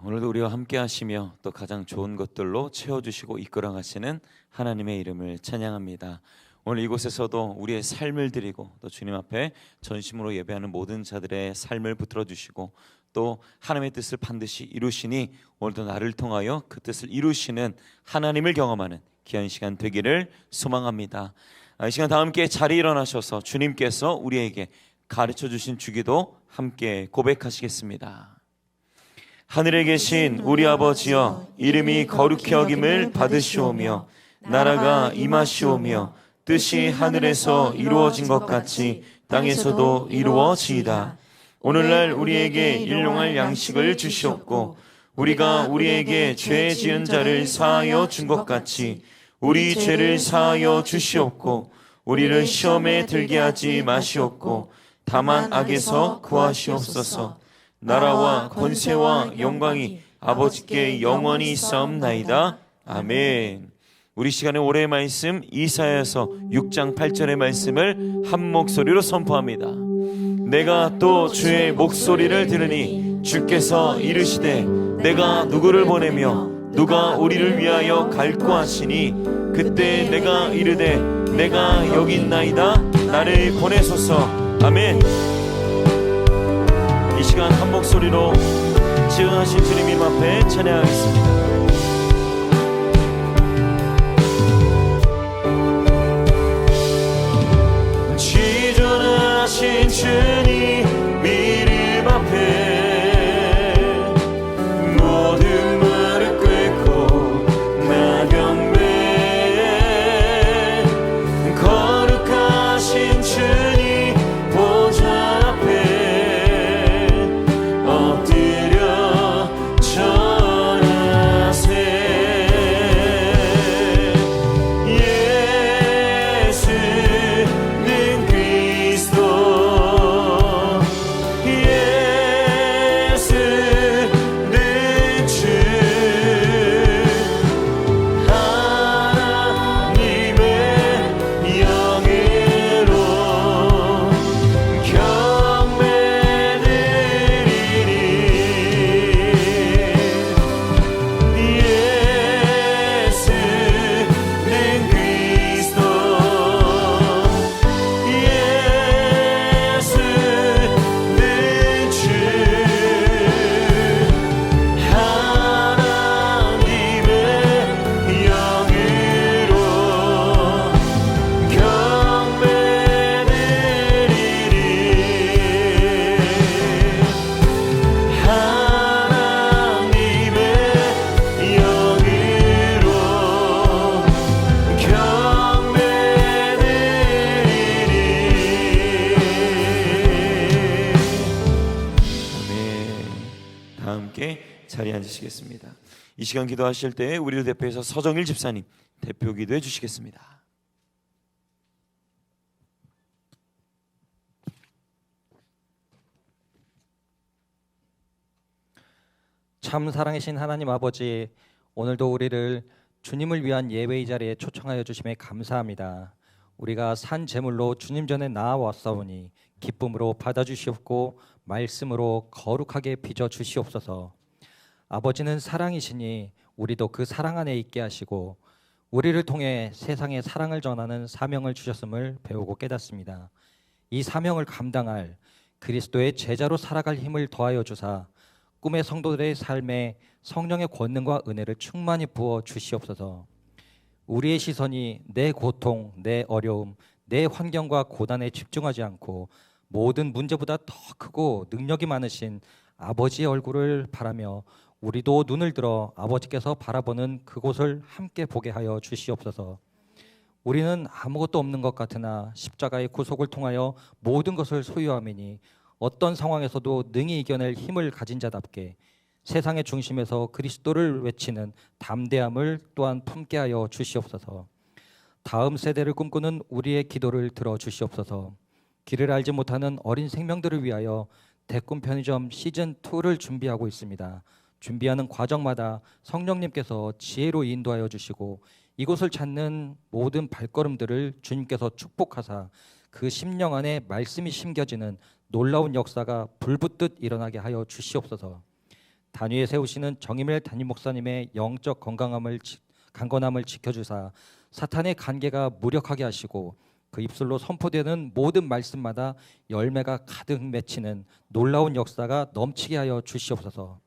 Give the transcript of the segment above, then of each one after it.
오늘도 우리와 함께 하시며 또 가장 좋은 것들로 채워주시고 이끌어 가시는 하나님의 이름을 찬양합니다. 오늘 이곳에서도 우리의 삶을 드리고 또 주님 앞에 전심으로 예배하는 모든 자들의 삶을 붙들어 주시고 또 하나님의 뜻을 반드시 이루시니 오늘도 나를 통하여 그 뜻을 이루시는 하나님을 경험하는 귀한 시간 되기를 소망합니다. 이 시간 다 함께 자리에 일어나셔서 주님께서 우리에게 가르쳐 주신 주기도 함께 고백하시겠습니다. 하늘에 계신 우리 아버지여, 이름이 거룩히 여김을 받으시오며 나라가 임하시오며 뜻이 하늘에서 이루어진 것 같이 땅에서도 이루어지이다. 오늘날 우리에게 일용할 양식을 주시옵고 우리가 우리에게 죄 지은 자를 사하여 준 것 같이 우리 죄를 사하여 주시옵고 우리를 시험에 들게 하지 마시옵고 다만 악에서 구하시옵소서. 나라와 권세와 영광이 아버지께 영원히 있사옵나이다. 아멘. 우리 시간에 올해의 말씀 이사야서 6장 8절의 말씀을 한 목소리로 선포합니다. 내가 또 주의 목소리를 들으니 주께서 이르시되 내가 누구를 보내며 누가 우리를 위하여 갈고 하시니 그때 내가 이르되 내가 여기 있나이다. 나를 보내소서. 아멘. 이 시간 한 목소리로 지어하신 주님 앞에 찬양하겠습니다. 지존하신 주님 이름 앞에 모든 무릎 꿇고 나경배 거룩하신 주님 보좌 앞에 자리에 앉으시겠습니다. 이 시간 기도하실 때 우리를 대표해서 서정일 집사님 대표 기도해 주시겠습니다. 참 사랑이신 하나님 아버지, 오늘도 우리를 주님을 위한 예배의 자리에 초청하여 주심에 감사합니다. 우리가 산 제물로 주님 전에 나아왔사오니 기쁨으로 받아주시옵고 말씀으로 거룩하게 빚어 주시옵소서. 아버지는 사랑이시니 우리도 그 사랑 안에 있게 하시고 우리를 통해 세상에 사랑을 전하는 사명을 주셨음을 배우고 깨닫습니다. 이 사명을 감당할 그리스도의 제자로 살아갈 힘을 더하여 주사 꿈의 성도들의 삶에 성령의 권능과 은혜를 충만히 부어 주시옵소서. 우리의 시선이 내 고통, 내 어려움, 내 환경과 고단에 집중하지 않고 모든 문제보다 더 크고 능력이 많으신 아버지의 얼굴을 바라며 우리도 눈을 들어 아버지께서 바라보는 그곳을 함께 보게 하여 주시옵소서. 우리는 아무것도 없는 것 같으나 십자가의 구속을 통하여 모든 것을 소유함이니 어떤 상황에서도 능히 이겨낼 힘을 가진 자답게 세상의 중심에서 그리스도를 외치는 담대함을 또한 품게 하여 주시옵소서. 다음 세대를 꿈꾸는 우리의 기도를 들어 주시옵소서. 길을 알지 못하는 어린 생명들을 위하여 대꿈 편의점 시즌2를 준비하고 있습니다. 준비하는 과정마다 성령님께서 지혜로 인도하여 주시고 이곳을 찾는 모든 발걸음들을 주님께서 축복하사 그 심령 안에 말씀이 심겨지는 놀라운 역사가 불붙듯 일어나게 하여 주시옵소서. 단위에 세우시는 정임일 담임 목사님의 영적 강건함을 지켜주사 사탄의 간계가 무력하게 하시고 그 입술로 선포되는 모든 말씀마다 열매가 가득 맺히는 놀라운 역사가 넘치게 하여 주시옵소서.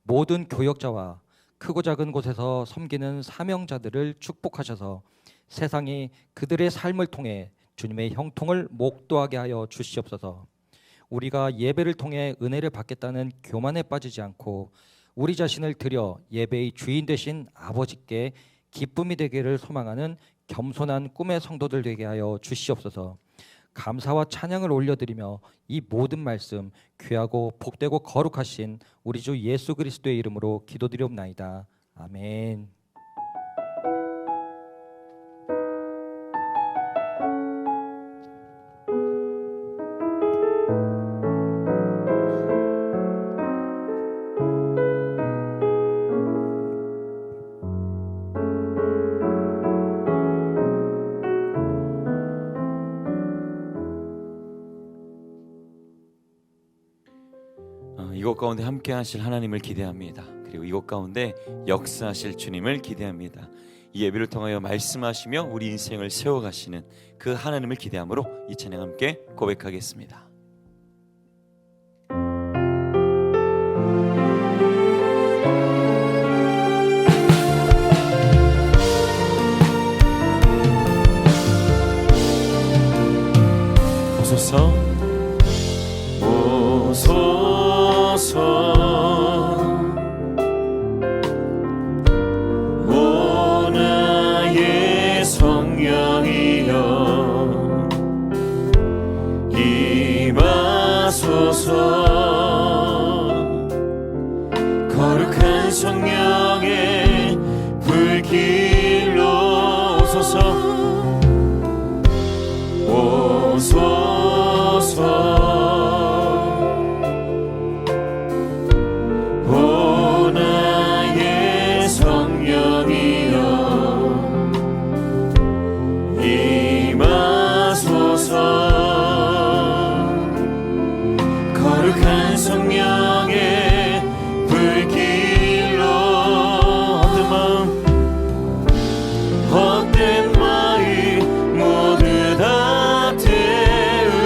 모든 교역자와 크고 작은 곳에서 섬기는 사명자들을 축복하셔서 세상이 그들의 삶을 통해 주님의 형통을 목도하게 하여 주시옵소서. 우리가 예배를 통해 은혜를 받겠다는 교만에 빠지지 않고 우리 자신을 드려 예배의 주인 되신 아버지께 기쁨이 되기를 소망하는 겸손한 꿈의 성도들 되게 하여 주시옵소서. 감사와 찬양을 올려드리며 이 모든 말씀 귀하고 복되고 거룩하신 우리 주 예수 그리스도의 이름으로 기도드리옵나이다. 아멘. 이곳 가운데 함께 하실 하나님을 기대합니다. 그리고 이곳 가운데 역사하실 주님을 기대합니다. 이 예배를 통하여 말씀하시며 우리 인생을 세워가시는 그 하나님을 기대함으로 이 찬양 함께 고백하겠습니다. 오소서 오 나의 성령이여 임하소서. 거룩한 성령의 불길로 오소서. 거룩한 성령의 불길로 헛된 마음 모두 다 태우소서.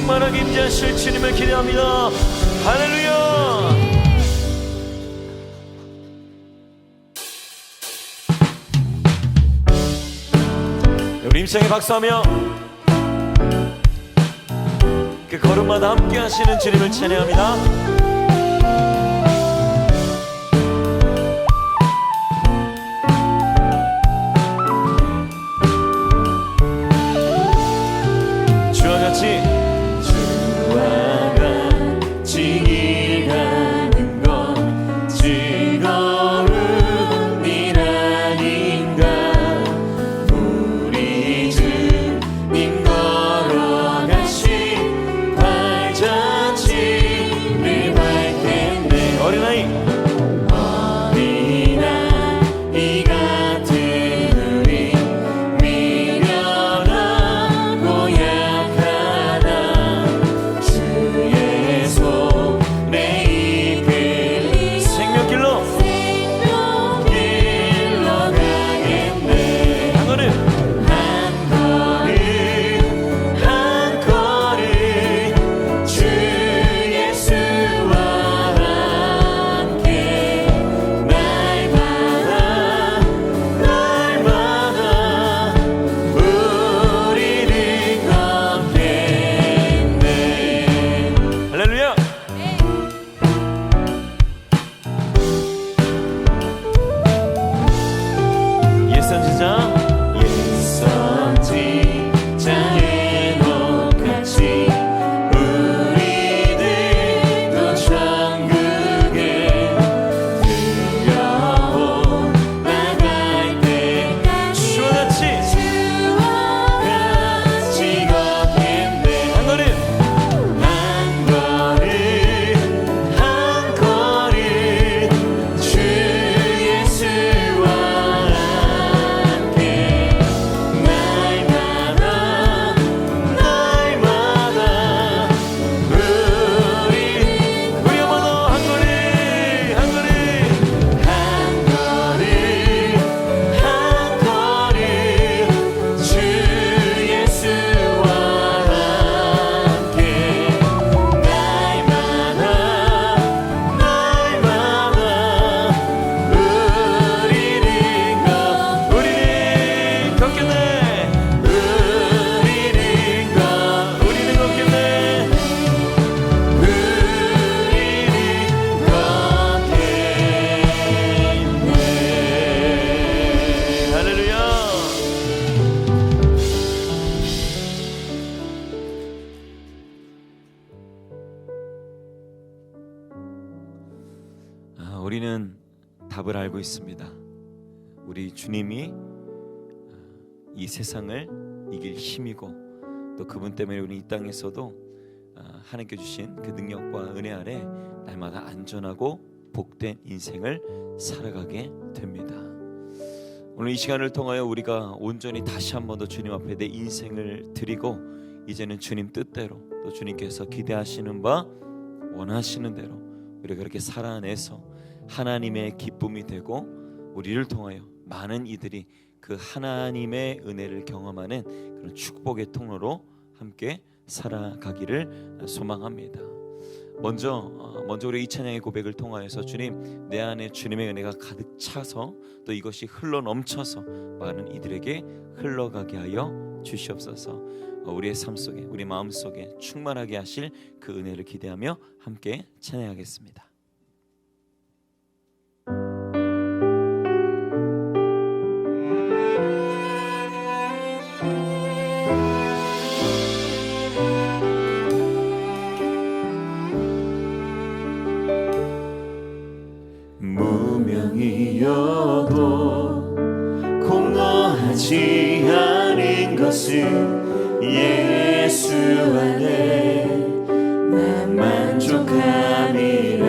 충만하게 임재하실 주님을 기대합니다. 할렐루야. 우리 힘차게 박수하며 그 걸음마다 함께 하시는 주님을 찬양합니다. 주와 같이 길 가는 건 즐거운 일 아닌가. 우리 주님 걸어가신 발자취를 밟겠네. 어린아이 같은 우리 미련하고 약하다. 주의 손에 이끌리 생명길로 가겠네. 한 걸음 한 걸음 주 예수와 함께 날마다 우리를 걷겠네. 할렐루야. 옛선지자의 녹같이 우리들도 천국에 들려오 나갈 때 주와 같이 걷겠네. 한 걸음 한 걸음 주 예수와 함께 날마다 우리 한번 더 한 걸음 주 예수와 함께 날마다 우리는 걷겠네. 우리는 걷겠네. 할렐루야. 우리는 답을 알고 있습니다. 우리 주님이 이 세상을 이길 힘이고 또 그분 때문에 우리 이 땅에서도 하나님께 주신 그 능력과 은혜 아래 날마다 안전하고 복된 인생을 살아가게 됩니다. 오늘 이 시간을 통하여 우리가 온전히 다시 한 번 더 주님 앞에 내 인생을 드리고 이제는 주님 뜻대로 또 주님께서 기대하시는 바 원하시는 대로 우리가 그렇게 살아내서 하나님의 기쁨이 되고 우리를 통하여 많은 이들이 그 하나님의 은혜를 경험하는 그런 축복의 통로로 함께 살아가기를 소망합니다. 먼저 우리 이 찬양의 고백을 통하여서 주님, 내 안에 주님의 은혜가 가득 차서 또 이것이 흘러 넘쳐서 많은 이들에게 흘러가게 하여 주시옵소서. 우리의 삶 속에, 우리 마음 속에 충만하게 하실 그 은혜를 기대하며 함께 찬양하겠습니다. 무명이어도 공로하지 않은 것은 예수 안에 난 만족함이라.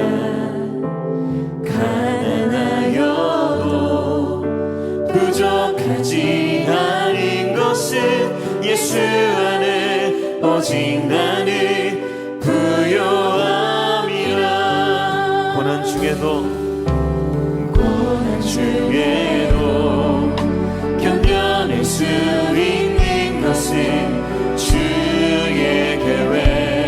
가난하여도 부족하지 않은 것은 예수 안에 오직 나는 부요함이라. 고난 중에도 견뎌낼 수 있는 것은 주의 계획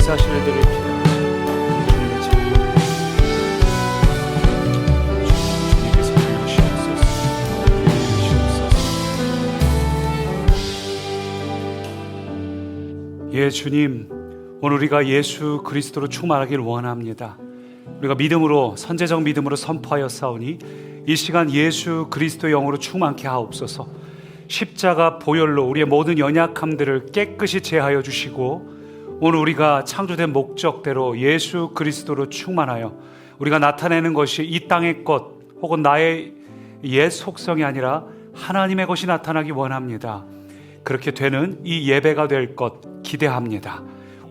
역사하실 일들을 기대하며 주님의 찬양 주님께서 주시옵소서. 예, 주님, 오늘 우리가 예수 그리스도로 충만하길 원합니다. 우리가 믿음으로, 선제적 믿음으로 선포하여 싸우니 이 시간 예수 그리스도의 영으로 충만케 하옵소서. 십자가 보혈로 우리의 모든 연약함들을 깨끗이 제하여 주시고, 오늘 우리가 창조된 목적대로 예수 그리스도로 충만하여 우리가 나타내는 것이 이 땅의 것 혹은 나의 옛 속성이 아니라 하나님의 것이 나타나기 원합니다. 그렇게 되는 이 예배가 될 것 기대합니다.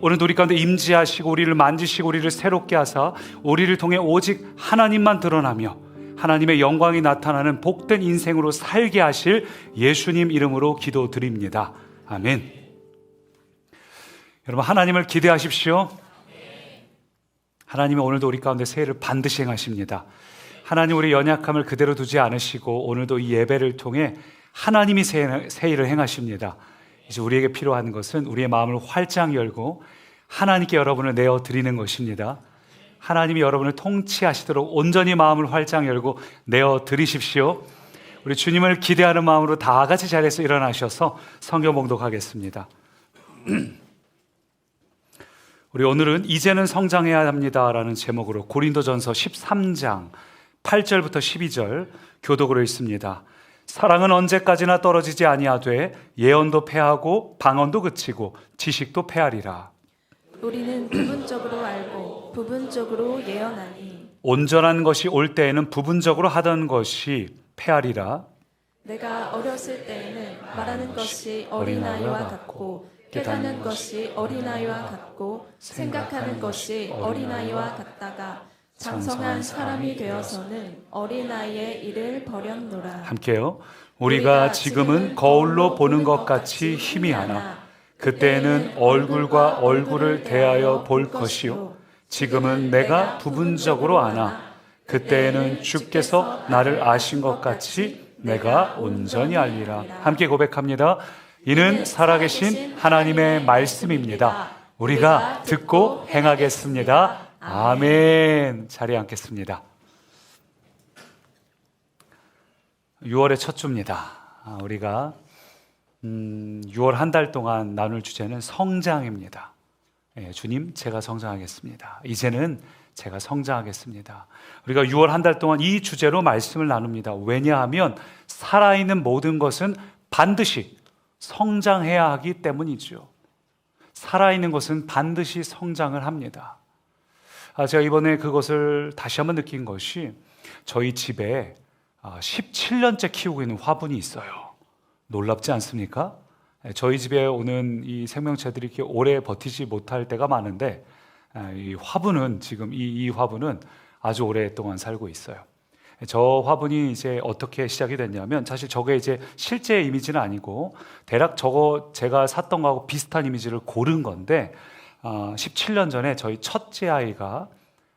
오늘 우리 가운데 임재하시고 우리를 만지시고 우리를 새롭게 하사 우리를 통해 오직 하나님만 드러나며 하나님의 영광이 나타나는 복된 인생으로 살게 하실 예수님 이름으로 기도드립니다. 아멘. 여러분, 하나님을 기대하십시오. 하나님은 오늘도 우리 가운데 새 일을 반드시 행하십니다. 하나님 우리 연약함을 그대로 두지 않으시고 오늘도 이 예배를 통해 하나님이 새 일을 행하십니다. 이제 우리에게 필요한 것은 우리의 마음을 활짝 열고 하나님께 여러분을 내어드리는 것입니다. 하나님이 여러분을 통치하시도록 온전히 마음을 활짝 열고 내어드리십시오. 우리 주님을 기대하는 마음으로 다 같이 자리에서 일어나셔서 성경 봉독하겠습니다. 우리 오늘은 이제는 성장해야 합니다라는 제목으로 고린도전서 13장 8절부터 12절 교독으로 읽습니다. 사랑은 언제까지나 떨어지지 아니하되 예언도 패하고 방언도 그치고 지식도 패하리라. 우리는 부분적으로 알고 부분적으로 예언하니 온전한 것이 올 때에는 부분적으로 하던 것이 패하리라. 내가 어렸을 때에는 말하는 것이 어린아이와 같고 깨닫는 것이 어린아이와 같고 생각하는 것이 어린아이와 같다가 장성한 사람이 되어서는 어린아이의 일을 버렸노라. 함께요. 우리가 지금은 거울로 보는 것 같이 희미하나 그때에는 얼굴과 얼굴을 대하여 볼 것이요 지금은 내가 부분적으로 아나 그때에는 주께서 나를 아신 것 같이 내가 온전히 알리라. 함께 고백합니다. 이는 살아계신 하나님의 말씀입니다. 우리가 듣고 행하겠습니다. 아멘. 자리에 앉겠습니다. 6월의 첫 주입니다. 우리가 6월 한 달 동안 나눌 주제는 성장입니다. 주님, 제가 성장하겠습니다. 이제는 제가 성장하겠습니다. 우리가 6월 한 달 동안 이 주제로 말씀을 나눕니다. 왜냐하면 살아있는 모든 것은 반드시 성장해야 하기 때문이죠. 살아있는 것은 반드시 성장을 합니다. 제가 이번에 그것을 다시 한번 느낀 것이 저희 집에 17년째 키우고 있는 화분이 있어요. 놀랍지 않습니까? 저희 집에 오는 이 생명체들이 이렇게 오래 버티지 못할 때가 많은데 이 화분은 지금 이 화분은 아주 오랫동안 살고 있어요. 저 화분이 이제 어떻게 시작이 됐냐면 사실 저게 이제 실제 이미지는 아니고 대략 저거 제가 샀던 거하고 비슷한 이미지를 고른 건데 17년 전에 저희 첫째 아이가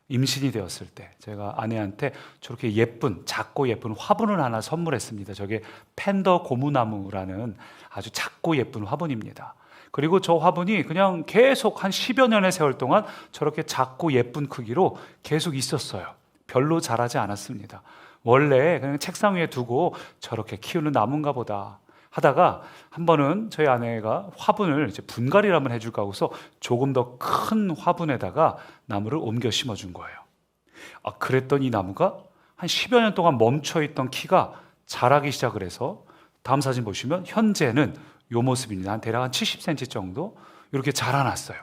임신이 되었을 때 제가 아내한테 저렇게 예쁜 작고 예쁜 화분을 하나 선물했습니다. 저게 펜더 고무나무라는 아주 작고 예쁜 화분입니다. 그리고 저 화분이 그냥 계속 한 10여 년의 세월 동안 저렇게 작고 예쁜 크기로 계속 있었어요. 별로 자라지 않았습니다. 원래 그냥 책상 위에 두고 저렇게 키우는 나무인가 보다 하다가 한 번은 저희 아내가 화분을 이제 분갈이를 한번 해줄까 하고서 조금 더 큰 화분에다가 나무를 옮겨 심어준 거예요. 그랬더니 이 나무가 한 10여 년 동안 멈춰있던 키가 자라기 시작을 해서 다음 사진 보시면 현재는 이 모습입니다. 대략 한 70cm 정도 이렇게 자라났어요.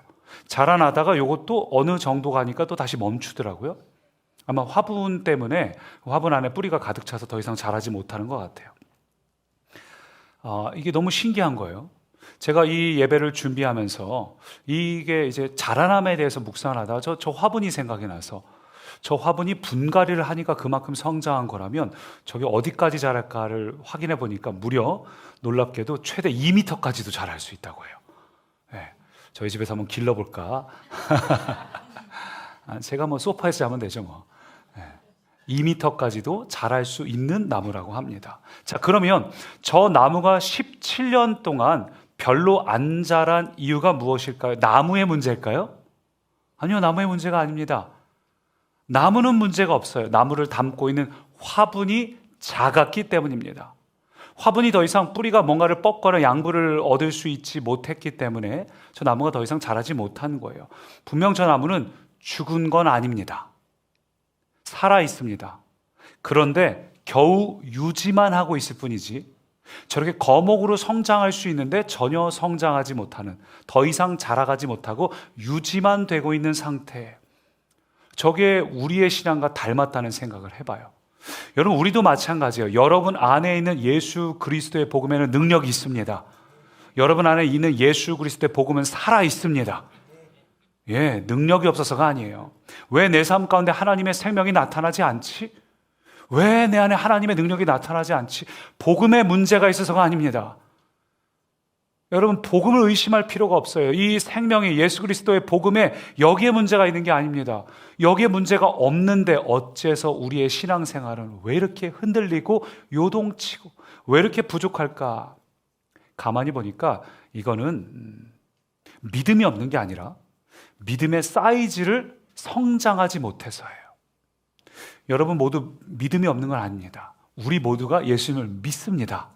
자라나다가 이것도 어느 정도 가니까 또 다시 멈추더라고요. 아마 화분 때문에 화분 안에 뿌리가 가득 차서 더 이상 자라지 못하는 것 같아요. 이게 너무 신기한 거예요. 제가 이 예배를 준비하면서 이게 이제 자라남에 대해서 묵상을 하다가 저 화분이 생각이 나서 저 화분이 분갈이를 하니까 그만큼 성장한 거라면 저게 어디까지 자랄까를 확인해 보니까 무려 놀랍게도 최대 2m까지도 자랄 수 있다고 해요. 네, 저희 집에서 한번 길러볼까? 제가 뭐 소파에서 자면 되죠 뭐. 2m까지도 자랄 수 있는 나무라고 합니다. 자, 그러면 저 나무가 17년 동안 별로 안 자란 이유가 무엇일까요? 나무의 문제일까요? 아니요, 나무의 문제가 아닙니다. 나무는 문제가 없어요. 나무를 담고 있는 화분이 작았기 때문입니다. 화분이 더 이상 뿌리가 뭔가를 뻗거나 양분을 얻을 수 있지 못했기 때문에 저 나무가 더 이상 자라지 못한 거예요. 분명 저 나무는 죽은 건 아닙니다. 살아 있습니다. 그런데 겨우 유지만 하고 있을 뿐이지 저렇게 거목으로 성장할 수 있는데 전혀 성장하지 못하는, 더 이상 자라가지 못하고 유지만 되고 있는 상태. 저게 우리의 신앙과 닮았다는 생각을 해봐요. 여러분, 우리도 마찬가지예요. 여러분 안에 있는 예수 그리스도의 복음에는 능력이 있습니다. 여러분 안에 있는 예수 그리스도의 복음은 살아 있습니다. 예, 능력이 없어서가 아니에요. 왜 내 삶 가운데 하나님의 생명이 나타나지 않지? 왜 내 안에 하나님의 능력이 나타나지 않지? 복음에 문제가 있어서가 아닙니다. 여러분, 복음을 의심할 필요가 없어요. 이 생명이 예수 그리스도의 복음에 여기에 문제가 있는 게 아닙니다. 여기에 문제가 없는데 어째서 우리의 신앙생활은 왜 이렇게 흔들리고 요동치고 왜 이렇게 부족할까? 가만히 보니까 이거는 믿음이 없는 게 아니라 믿음의 사이즈를 성장하지 못해서예요. 여러분 모두 믿음이 없는 건 아닙니다. 우리 모두가 예수님을 믿습니다.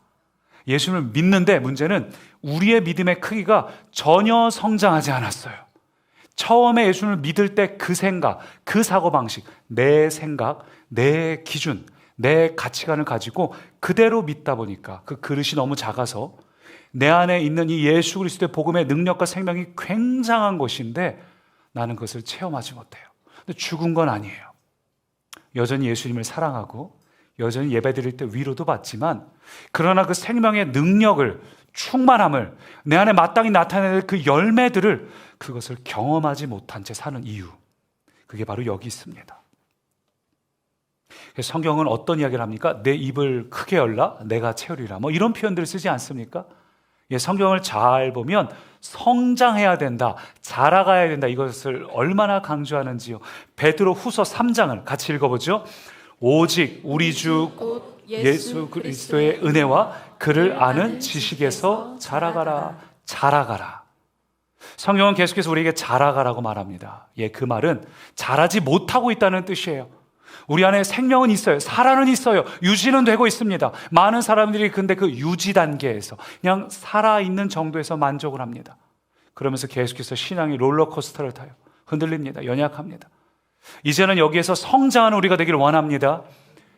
예수님을 믿는데 문제는 우리의 믿음의 크기가 전혀 성장하지 않았어요. 처음에 예수님을 믿을 때 그 생각, 그 사고방식, 내 생각, 내 기준, 내 가치관을 가지고 그대로 믿다 보니까 그 그릇이 너무 작아서 내 안에 있는 이 예수 그리스도의 복음의 능력과 생명이 굉장한 것인데 나는 그것을 체험하지 못해요. 근데 죽은 건 아니에요. 여전히 예수님을 사랑하고 여전히 예배드릴 때 위로도 받지만 그러나 그 생명의 능력을, 충만함을, 내 안에 마땅히 나타내는 그 열매들을, 그것을 경험하지 못한 채 사는 이유, 그게 바로 여기 있습니다. 성경은 어떤 이야기를 합니까? 내 입을 크게 열라 내가 채우리라, 뭐 이런 표현들을 쓰지 않습니까? 예, 성경을 잘 보면 성장해야 된다, 자라가야 된다, 이것을 얼마나 강조하는지요. 베드로 후서 3장을 같이 읽어보죠. 오직 우리 주 예수 그리스도의 은혜와 그를 아는 지식에서 자라가라. 자라가라. 성경은 계속해서 우리에게 자라가라고 말합니다. 예, 그 말은 자라지 못하고 있다는 뜻이에요. 우리 안에 생명은 있어요. 살아는 있어요. 유지는 되고 있습니다. 많은 사람들이 근데 그 유지 단계에서 그냥 살아있는 정도에서 만족을 합니다. 그러면서 계속해서 신앙이 롤러코스터를 타요. 흔들립니다. 연약합니다. 이제는 여기에서 성장하는 우리가 되기를 원합니다.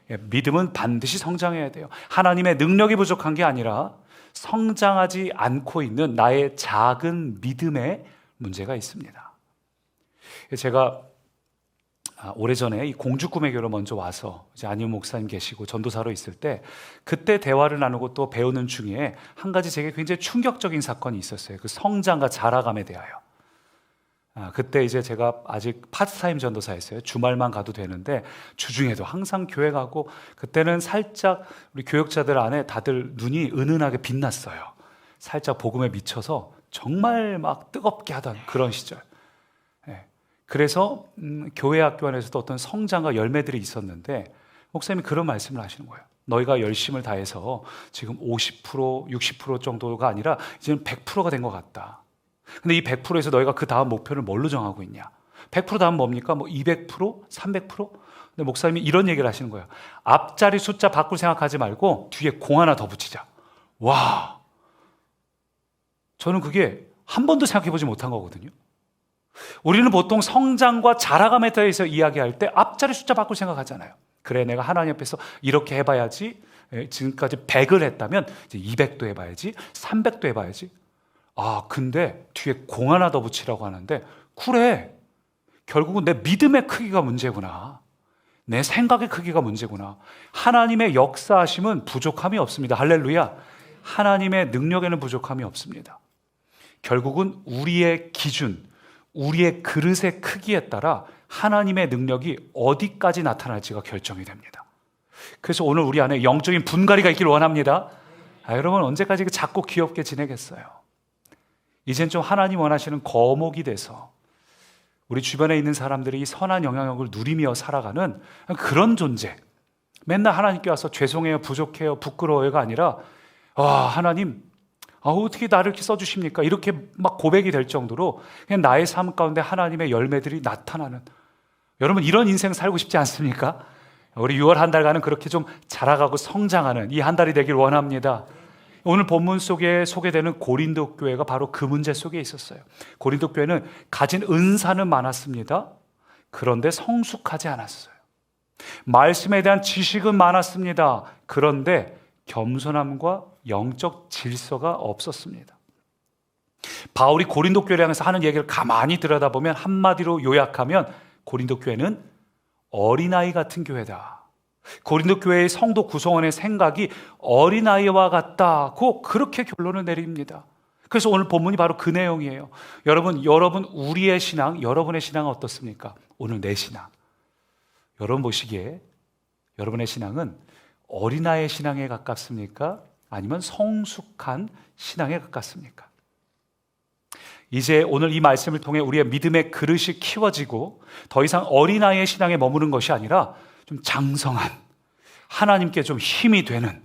믿음은 반드시 성장해야 돼요. 하나님의 능력이 부족한 게 아니라 성장하지 않고 있는 나의 작은 믿음에 문제가 있습니다. 제가 오래전에 이 공주구매교로 먼저 와서 이제 안희훈 목사님 계시고 전도사로 있을 때 그때 대화를 나누고 또 배우는 중에 한 가지 제게 굉장히 충격적인 사건이 있었어요. 그 성장과 자라감에 대하여. 그때 이제 제가 아직 파트타임 전도사였어요. 주말만 가도 되는데 주중에도 항상 교회 가고, 그때는 살짝 우리 교역자들 안에 다들 눈이 은은하게 빛났어요. 살짝 복음에 미쳐서 정말 막 뜨겁게 하던 그런 시절. 그래서 교회 학교 안에서도 어떤 성장과 열매들이 있었는데 목사님이 그런 말씀을 하시는 거예요. 너희가 열심을 다해서 지금 50%, 60% 정도가 아니라 이제는 100%가 된 것 같다. 근데 이 100%에서 너희가 그 다음 목표를 뭘로 정하고 있냐? 100% 다음 뭡니까? 뭐 200%? 300%? 근데 목사님이 이런 얘기를 하시는 거예요. 앞자리 숫자 바꿀 생각하지 말고 뒤에 공 하나 더 붙이자. 와! 저는 그게 한 번도 생각해보지 못한 거거든요. 우리는 보통 성장과 자라감에 대해서 이야기할 때 앞자리 숫자 바꿀 생각하잖아요. 그래, 내가 하나님 앞에서 이렇게 해봐야지. 지금까지 100을 했다면 이제 200도 해봐야지, 300도 해봐야지. 근데 뒤에 공 하나 더 붙이라고 하는데, 그래, 결국은 내 믿음의 크기가 문제구나. 내 생각의 크기가 문제구나. 하나님의 역사하심은 부족함이 없습니다. 할렐루야. 하나님의 능력에는 부족함이 없습니다. 결국은 우리의 기준, 우리의 그릇의 크기에 따라 하나님의 능력이 어디까지 나타날지가 결정이 됩니다. 그래서 오늘 우리 안에 영적인 분갈이가 있기를 원합니다. 여러분, 언제까지 작고 귀엽게 지내겠어요? 이젠 좀 하나님 원하시는 거목이 돼서 우리 주변에 있는 사람들이 이 선한 영향력을 누리며 살아가는 그런 존재. 맨날 하나님께 와서 죄송해요, 부족해요, 부끄러워요가 아니라 하나님, 어떻게 나를 이렇게 써주십니까? 이렇게 막 고백이 될 정도로 그냥 나의 삶 가운데 하나님의 열매들이 나타나는, 여러분 이런 인생 살고 싶지 않습니까? 우리 6월 한 달간은 그렇게 좀 자라가고 성장하는 이 한 달이 되길 원합니다. 오늘 본문 속에 소개되는 고린도 교회가 바로 그 문제 속에 있었어요. 고린도 교회는 가진 은사는 많았습니다. 그런데 성숙하지 않았어요. 말씀에 대한 지식은 많았습니다. 그런데 겸손함과 영적 질서가 없었습니다. 바울이 고린도 교회를 향해서 하는 얘기를 가만히 들여다보면 한마디로 요약하면 고린도 교회는 어린아이 같은 교회다. 고린도 교회의 성도 구성원의 생각이 어린아이와 같다고 그렇게 결론을 내립니다. 그래서 오늘 본문이 바로 그 내용이에요. 여러분 우리의 신앙, 여러분의 신앙은 어떻습니까? 오늘 내 신앙. 여러분 보시기에 여러분의 신앙은 어린아이의 신앙에 가깝습니까? 아니면 성숙한 신앙에 가깝습니까? 이제 오늘 이 말씀을 통해 우리의 믿음의 그릇이 키워지고 더 이상 어린아이의 신앙에 머무는 것이 아니라 좀 장성한, 하나님께 좀 힘이 되는,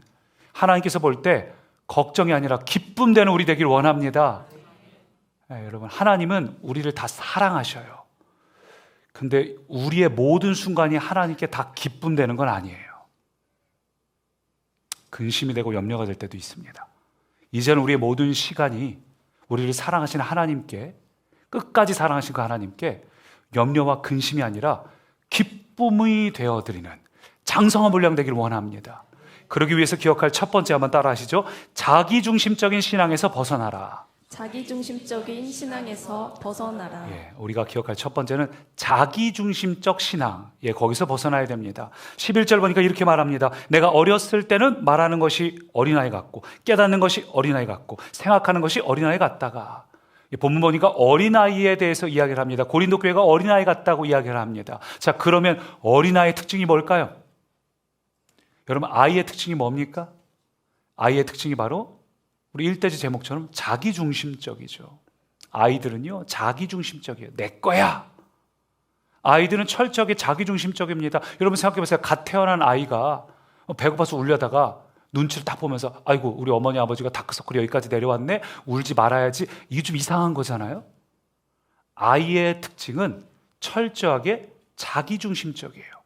하나님께서 볼 때 걱정이 아니라 기쁨 되는 우리 되길 원합니다. 여러분, 하나님은 우리를 다 사랑하셔요. 근데 우리의 모든 순간이 하나님께 다 기쁨 되는 건 아니에요. 근심이 되고 염려가 될 때도 있습니다. 이제는 우리의 모든 시간이 우리를 사랑하시는 하나님께, 끝까지 사랑하신 그 하나님께 염려와 근심이 아니라 기쁨이 되어드리는 장성한 분량 되기를 원합니다. 그러기 위해서 기억할 첫 번째, 한번 따라 하시죠. 자기중심적인 신앙에서 벗어나라. 자기중심적인 신앙에서 벗어나라. 우리가 기억할 첫 번째는 자기중심적 신앙. 거기서 벗어나야 됩니다. 11절 보니까 이렇게 말합니다. 내가 어렸을 때는 말하는 것이 어린아이 같고 깨닫는 것이 어린아이 같고 생각하는 것이 어린아이 같다가, 본문 보니까 어린아이에 대해서 이야기를 합니다. 고린도 교회가 어린아이 같다고 이야기를 합니다. 자, 그러면 어린아이의 특징이 뭘까요? 여러분, 아이의 특징이 뭡니까? 아이의 특징이 바로 우리 1대지 제목처럼 자기중심적이죠. 아이들은요, 자기중심적이에요. 내 거야. 아이들은 철저하게 자기중심적입니다. 여러분 생각해보세요. 갓 태어난 아이가 배고파서 울려다가 눈치를 딱 보면서 아이고 우리 어머니 아버지가 다크서클이 여기까지 내려왔네, 울지 말아야지. 이게 좀 이상한 거잖아요. 아이의 특징은 철저하게 자기중심적이에요.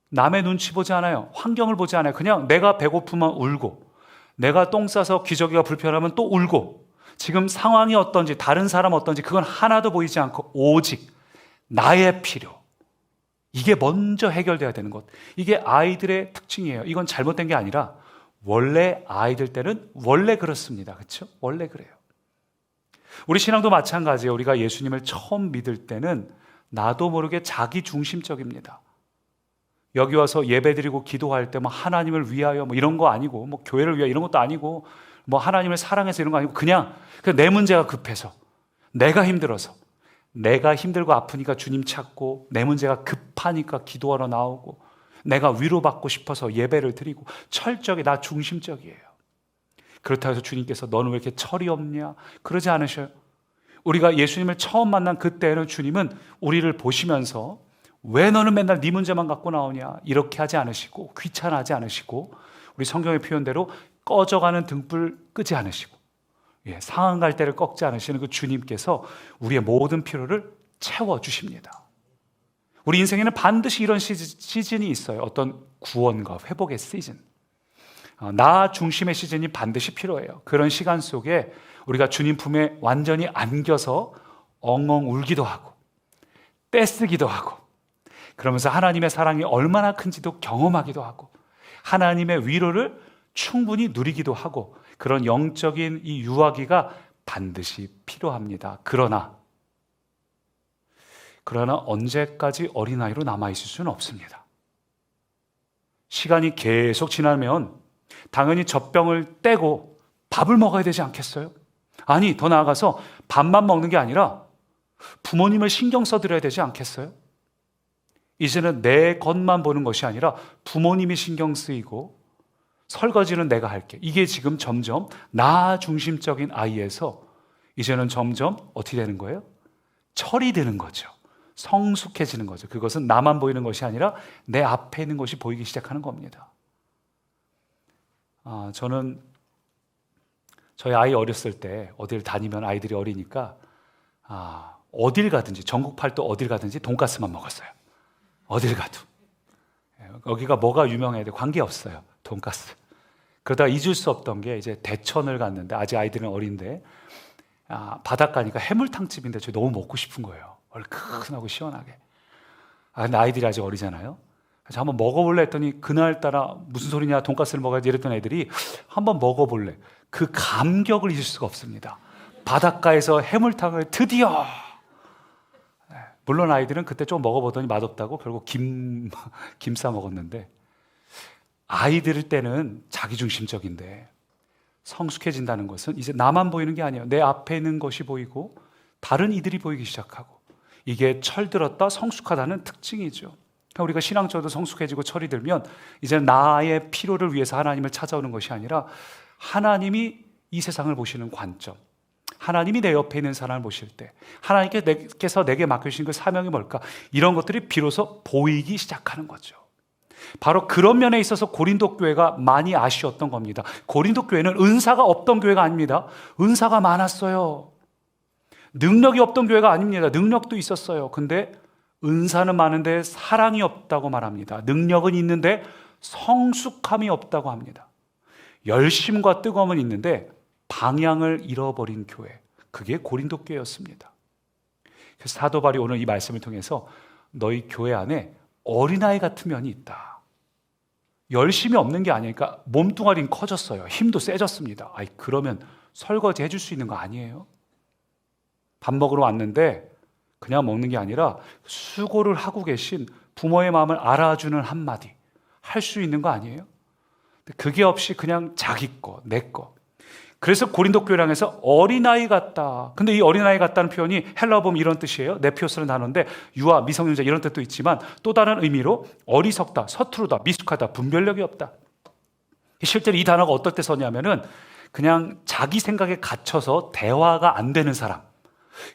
남의 눈치 보지 않아요. 환경을 보지 않아요. 그냥 내가 배고프면 울고, 내가 똥 싸서 기저귀가 불편하면 또 울고, 지금 상황이 어떤지 다른 사람 어떤지 그건 하나도 보이지 않고 오직 나의 필요, 이게 먼저 해결돼야 되는 것. 이게 아이들의 특징이에요. 이건 잘못된 게 아니라 원래 아이들 때는 원래 그렇습니다. 그렇죠? 원래 그래요. 우리 신앙도 마찬가지예요. 우리가 예수님을 처음 믿을 때는 나도 모르게 자기중심적입니다. 여기 와서 예배드리고 기도할 때 뭐 하나님을 위하여 뭐 이런 거 아니고, 뭐 교회를 위하여 이런 것도 아니고, 뭐 하나님을 사랑해서 이런 거 아니고, 그냥 내 문제가 급해서, 내가 힘들어서, 내가 힘들고 아프니까 주님 찾고, 내 문제가 급하니까 기도하러 나오고, 내가 위로받고 싶어서 예배를 드리고, 철저하게 나 중심적이에요. 그렇다고 해서 주님께서 너는 왜 이렇게 철이 없냐? 그러지 않으셔요. 우리가 예수님을 처음 만난 그때는 주님은 우리를 보시면서 왜 너는 맨날 네 문제만 갖고 나오냐? 이렇게 하지 않으시고, 귀찮아하지 않으시고, 우리 성경의 표현대로 꺼져가는 등불 끄지 않으시고, 상한 갈대를 꺾지 않으시는 그 주님께서 우리의 모든 필요를 채워주십니다. 우리 인생에는 반드시 이런 시즌이 있어요. 어떤 구원과 회복의 시즌, 나 중심의 시즌이 반드시 필요해요. 그런 시간 속에 우리가 주님 품에 완전히 안겨서 엉엉 울기도 하고 떼쓰기도 하고, 그러면서 하나님의 사랑이 얼마나 큰지도 경험하기도 하고, 하나님의 위로를 충분히 누리기도 하고, 그런 영적인 이 유아기가 반드시 필요합니다. 그러나 언제까지 어린아이로 남아있을 수는 없습니다. 시간이 계속 지나면 당연히 젖병을 떼고 밥을 먹어야 되지 않겠어요? 아니, 더 나아가서 밥만 먹는 게 아니라 부모님을 신경 써드려야 되지 않겠어요? 이제는 내 것만 보는 것이 아니라 부모님이 신경 쓰이고, 설거지는 내가 할게. 이게 지금 점점 나 중심적인 아이에서 이제는 점점 어떻게 되는 거예요? 철이 드는 거죠. 성숙해지는 거죠. 그것은 나만 보이는 것이 아니라 내 앞에 있는 것이 보이기 시작하는 겁니다. 저는 저희 아이 어렸을 때 어딜 다니면 아이들이 어리니까 어딜 가든지 전국 팔도 어딜 가든지 돈가스만 먹었어요. 어딜 가도. 여기가 뭐가 유명해야 돼? 관계없어요. 돈가스. 그러다가 잊을 수 없던 게 이제 대천을 갔는데 아직 아이들은 어린데 바닷가니까 해물탕집인데 저 너무 먹고 싶은 거예요. 얼큰하고 시원하게. 근데 아이들이 아직 어리잖아요. 그래서 한번 먹어볼래 했더니 그날따라 무슨 소리냐 돈가스를 먹어야지 이랬던 애들이 한번 먹어볼래. 그 감격을 잊을 수가 없습니다. 바닷가에서 해물탕을 드디어. 물론 아이들은 그때 좀 먹어보더니 맛없다고 결국 김 싸 먹었는데, 아이들 때는 자기중심적인데 성숙해진다는 것은 이제 나만 보이는 게 아니에요. 내 앞에 있는 것이 보이고 다른 이들이 보이기 시작하고, 이게 철들었다 성숙하다는 특징이죠. 그러니까 우리가 신앙적으로 성숙해지고 철이 들면 이제 나의 필요를 위해서 하나님을 찾아오는 것이 아니라 하나님이 이 세상을 보시는 관점, 하나님이 내 옆에 있는 사람을 보실 때 하나님께서 내게 맡겨주신 그 사명이 뭘까, 이런 것들이 비로소 보이기 시작하는 거죠. 바로 그런 면에 있어서 고린도 교회가 많이 아쉬웠던 겁니다. 고린도 교회는 은사가 없던 교회가 아닙니다. 은사가 많았어요. 능력이 없던 교회가 아닙니다. 능력도 있었어요. 근데 은사는 많은데 사랑이 없다고 말합니다. 능력은 있는데 성숙함이 없다고 합니다. 열심과 뜨거움은 있는데 방향을 잃어버린 교회, 그게 고린도 교회였습니다. 그래서 사도 바울이 오늘 이 말씀을 통해서 너희 교회 안에 어린아이 같은 면이 있다. 열심이 없는 게 아니니까 몸뚱아리는 커졌어요. 힘도 세졌습니다. 그러면 설거지 해줄 수 있는 거 아니에요? 밥 먹으러 왔는데 그냥 먹는 게 아니라 수고를 하고 계신 부모의 마음을 알아주는 한마디 할 수 있는 거 아니에요? 그게 없이 그냥 자기 거, 내 거. 그래서 고린도 교회를 향해서 어린아이 같다. 근데 이 어린아이 같다는 표현이 헬라어 보면 이런 뜻이에요. 네피오스라는 단어인데 유아, 미성년자 이런 뜻도 있지만 또 다른 의미로 어리석다, 서투르다, 미숙하다, 분별력이 없다. 실제로 이 단어가 어떨 때 썼냐면은 그냥 자기 생각에 갇혀서 대화가 안 되는 사람,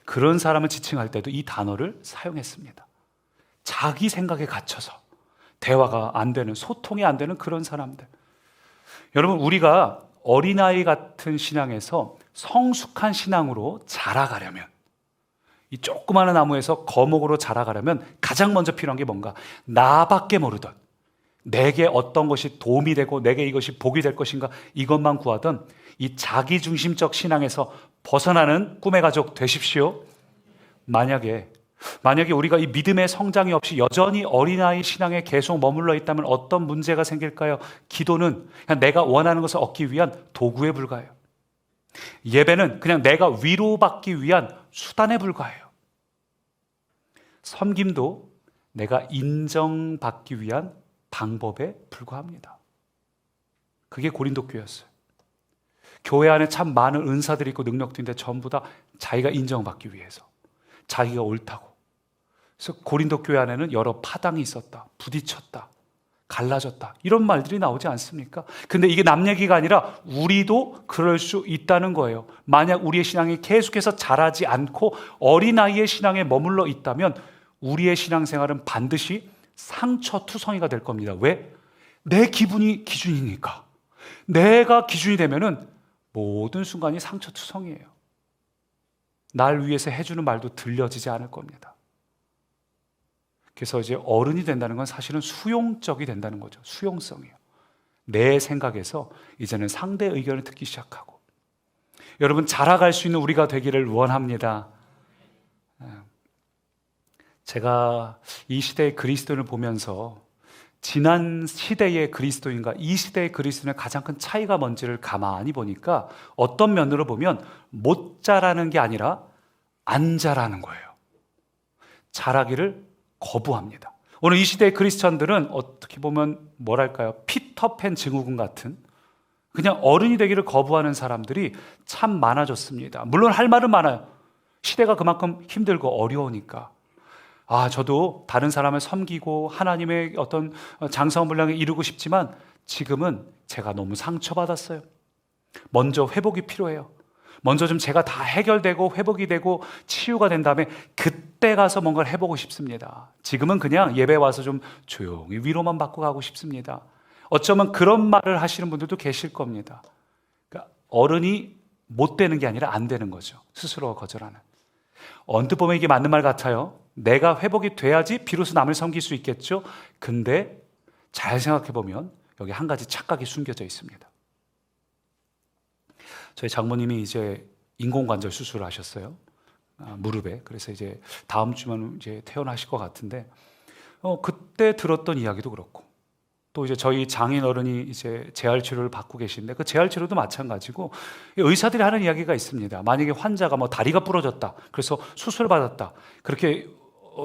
그런 사람을 지칭할 때도 이 단어를 사용했습니다. 자기 생각에 갇혀서 대화가 안 되는, 소통이 안 되는 그런 사람들. 여러분, 우리가 어린아이 같은 신앙에서 성숙한 신앙으로 자라가려면, 이 조그마한 나무에서 거목으로 자라가려면 가장 먼저 필요한 게 뭔가, 나밖에 모르던, 내게 어떤 것이 도움이 되고 내게 이것이 복이 될 것인가, 이것만 구하던 이 자기중심적 신앙에서 벗어나는 꿈의 가족 되십시오. 만약에 우리가 이 믿음의 성장이 없이 여전히 어린아이 신앙에 계속 머물러 있다면 어떤 문제가 생길까요? 기도는 그냥 내가 원하는 것을 얻기 위한 도구에 불과해요. 예배는 그냥 내가 위로받기 위한 수단에 불과해요. 섬김도 내가 인정받기 위한 방법에 불과합니다. 그게 고린도 교회였어요. 교회 안에 참 많은 은사들이 있고 능력도 있는데 전부 다 자기가 인정받기 위해서, 자기가 옳다고. 그래서 고린도 교회 안에는 여러 파당이 있었다, 부딪혔다, 갈라졌다, 이런 말들이 나오지 않습니까? 근데 이게 남 얘기가 아니라 우리도 그럴 수 있다는 거예요. 만약 우리의 신앙이 계속해서 자라지 않고 어린아이의 신앙에 머물러 있다면 우리의 신앙생활은 반드시 상처투성이가 될 겁니다. 왜? 내 기분이 기준이니까. 내가 기준이 되면은 모든 순간이 상처투성이에요. 날 위해서 해주는 말도 들려지지 않을 겁니다. 그래서 이제 어른이 된다는 건 사실은 수용적이 된다는 거죠. 수용성이에요. 내 생각에서 이제는 상대 의견을 듣기 시작하고. 여러분, 자라갈 수 있는 우리가 되기를 원합니다. 제가 이 시대의 그리스도인을 보면서 지난 시대의 그리스도인과 이 시대의 그리스도인의 가장 큰 차이가 뭔지를 가만히 보니까 어떤 면으로 보면 못 자라는 게 아니라 안 자라는 거예요. 자라기를 거부합니다. 오늘 이 시대의 크리스천들은 어떻게 보면 뭐랄까요, 피터팬 증후군 같은, 그냥 어른이 되기를 거부하는 사람들이 참 많아졌습니다. 물론 할 말은 많아요. 시대가 그만큼 힘들고 어려우니까. 저도 다른 사람을 섬기고 하나님의 어떤 장성한 분량에 이루고 싶지만 지금은 제가 너무 상처받았어요. 먼저 회복이 필요해요. 먼저 좀 제가 다 해결되고 회복이 되고 치유가 된 다음에 그때 가서 뭔가를 해보고 싶습니다. 지금은 그냥 예배 와서 좀 조용히 위로만 받고 가고 싶습니다. 어쩌면 그런 말을 하시는 분들도 계실 겁니다. 그러니까 어른이 못 되는 게 아니라 안 되는 거죠. 스스로가 거절하는. 언뜻 보면 이게 맞는 말 같아요. 내가 회복이 돼야지 비로소 남을 섬길 수 있겠죠. 근데 잘 생각해 보면 여기 한 가지 착각이 숨겨져 있습니다. 저희 장모님이 이제 인공관절 수술을 하셨어요. 무릎에. 그래서 이제 다음 주면 이제 퇴원하실 것 같은데, 그때 들었던 이야기도 그렇고, 또 이제 저희 장인 어른이 이제 재활 치료를 받고 계신데, 그 재활 치료도 마찬가지고 의사들이 하는 이야기가 있습니다. 만약에 환자가 뭐 다리가 부러졌다, 그래서 수술을 받았다, 그렇게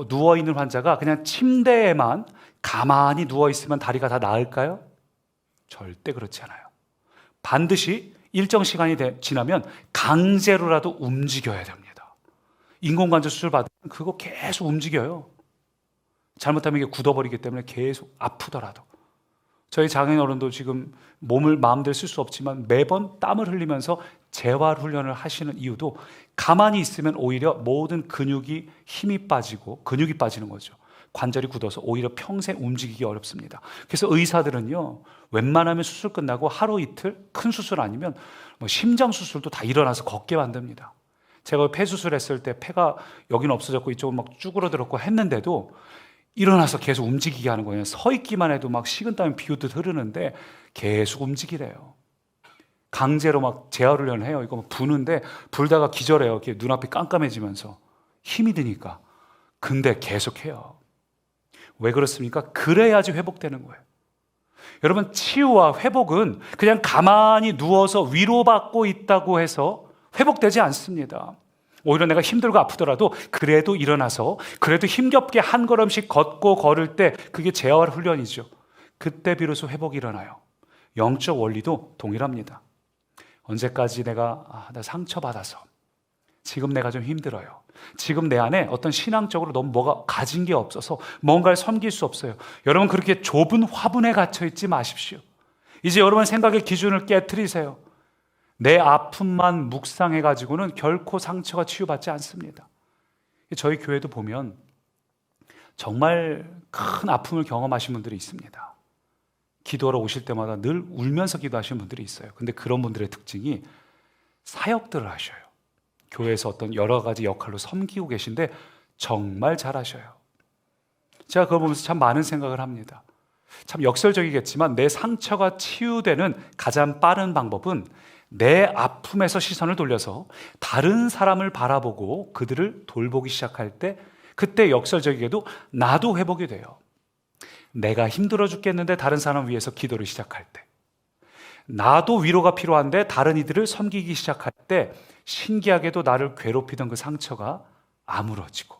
누워 있는 환자가 그냥 침대에만 가만히 누워 있으면 다리가 다 나을까요? 절대 그렇지 않아요. 반드시 일정 시간이 지나면 강제로라도 움직여야 됩니다. 인공관절 수술 받으면 그거 계속 움직여요. 잘못하면 이게 굳어버리기 때문에 계속 아프더라도. 저희 장인어른도 지금 몸을 마음대로 쓸 수 없지만 매번 땀을 흘리면서 재활 훈련을 하시는 이유도 가만히 있으면 오히려 모든 근육이 힘이 빠지고 근육이 빠지는 거죠. 관절이 굳어서 오히려 평생 움직이기 어렵습니다. 그래서 의사들은요, 웬만하면 수술 끝나고 하루 이틀, 큰 수술 아니면 뭐 심장 수술도 다 일어나서 걷게 만듭니다. 제가 폐 수술했을 때 폐가 여기는 없어졌고 이쪽은 막 쭈그러들었고 했는데도 일어나서 계속 움직이게 하는 거예요. 서 있기만 해도 막 식은땀이 비오듯 흐르는데 계속 움직이래요. 강제로 막 재활훈련을 해요. 이거 막 부는데 불다가 기절해요. 이렇게 눈앞이 깜깜해지면서 힘이 드니까. 근데 계속해요. 왜 그렇습니까? 그래야지 회복되는 거예요. 여러분, 치유와 회복은 그냥 가만히 누워서 위로받고 있다고 해서 회복되지 않습니다. 오히려 내가 힘들고 아프더라도 그래도 일어나서 그래도 힘겹게 한 걸음씩 걷고 걸을 때 그게 재활 훈련이죠. 그때 비로소 회복이 일어나요. 영적 원리도 동일합니다. 언제까지 내가 나 상처받아서 지금 내가 좀 힘들어요. 지금 내 안에 어떤 신앙적으로 너무 뭐가 가진 게 없어서 뭔가를 섬길 수 없어요. 여러분, 그렇게 좁은 화분에 갇혀 있지 마십시오. 이제 여러분 생각의 기준을 깨트리세요. 내 아픔만 묵상해가지고는 결코 상처가 치유받지 않습니다. 저희 교회도 보면 정말 큰 아픔을 경험하신 분들이 있습니다. 기도하러 오실 때마다 늘 울면서 기도하시는 분들이 있어요. 근데 그런 분들의 특징이 사역들을 하셔요. 교회에서 어떤 여러 가지 역할로 섬기고 계신데 정말 잘하셔요. 제가 그걸 보면서 참 많은 생각을 합니다. 참 역설적이겠지만 내 상처가 치유되는 가장 빠른 방법은 내 아픔에서 시선을 돌려서 다른 사람을 바라보고 그들을 돌보기 시작할 때, 그때 역설적이게도 나도 회복이 돼요. 내가 힘들어 죽겠는데 다른 사람을 위해서 기도를 시작할 때, 나도 위로가 필요한데 다른 이들을 섬기기 시작할 때 신기하게도 나를 괴롭히던 그 상처가 아물어지고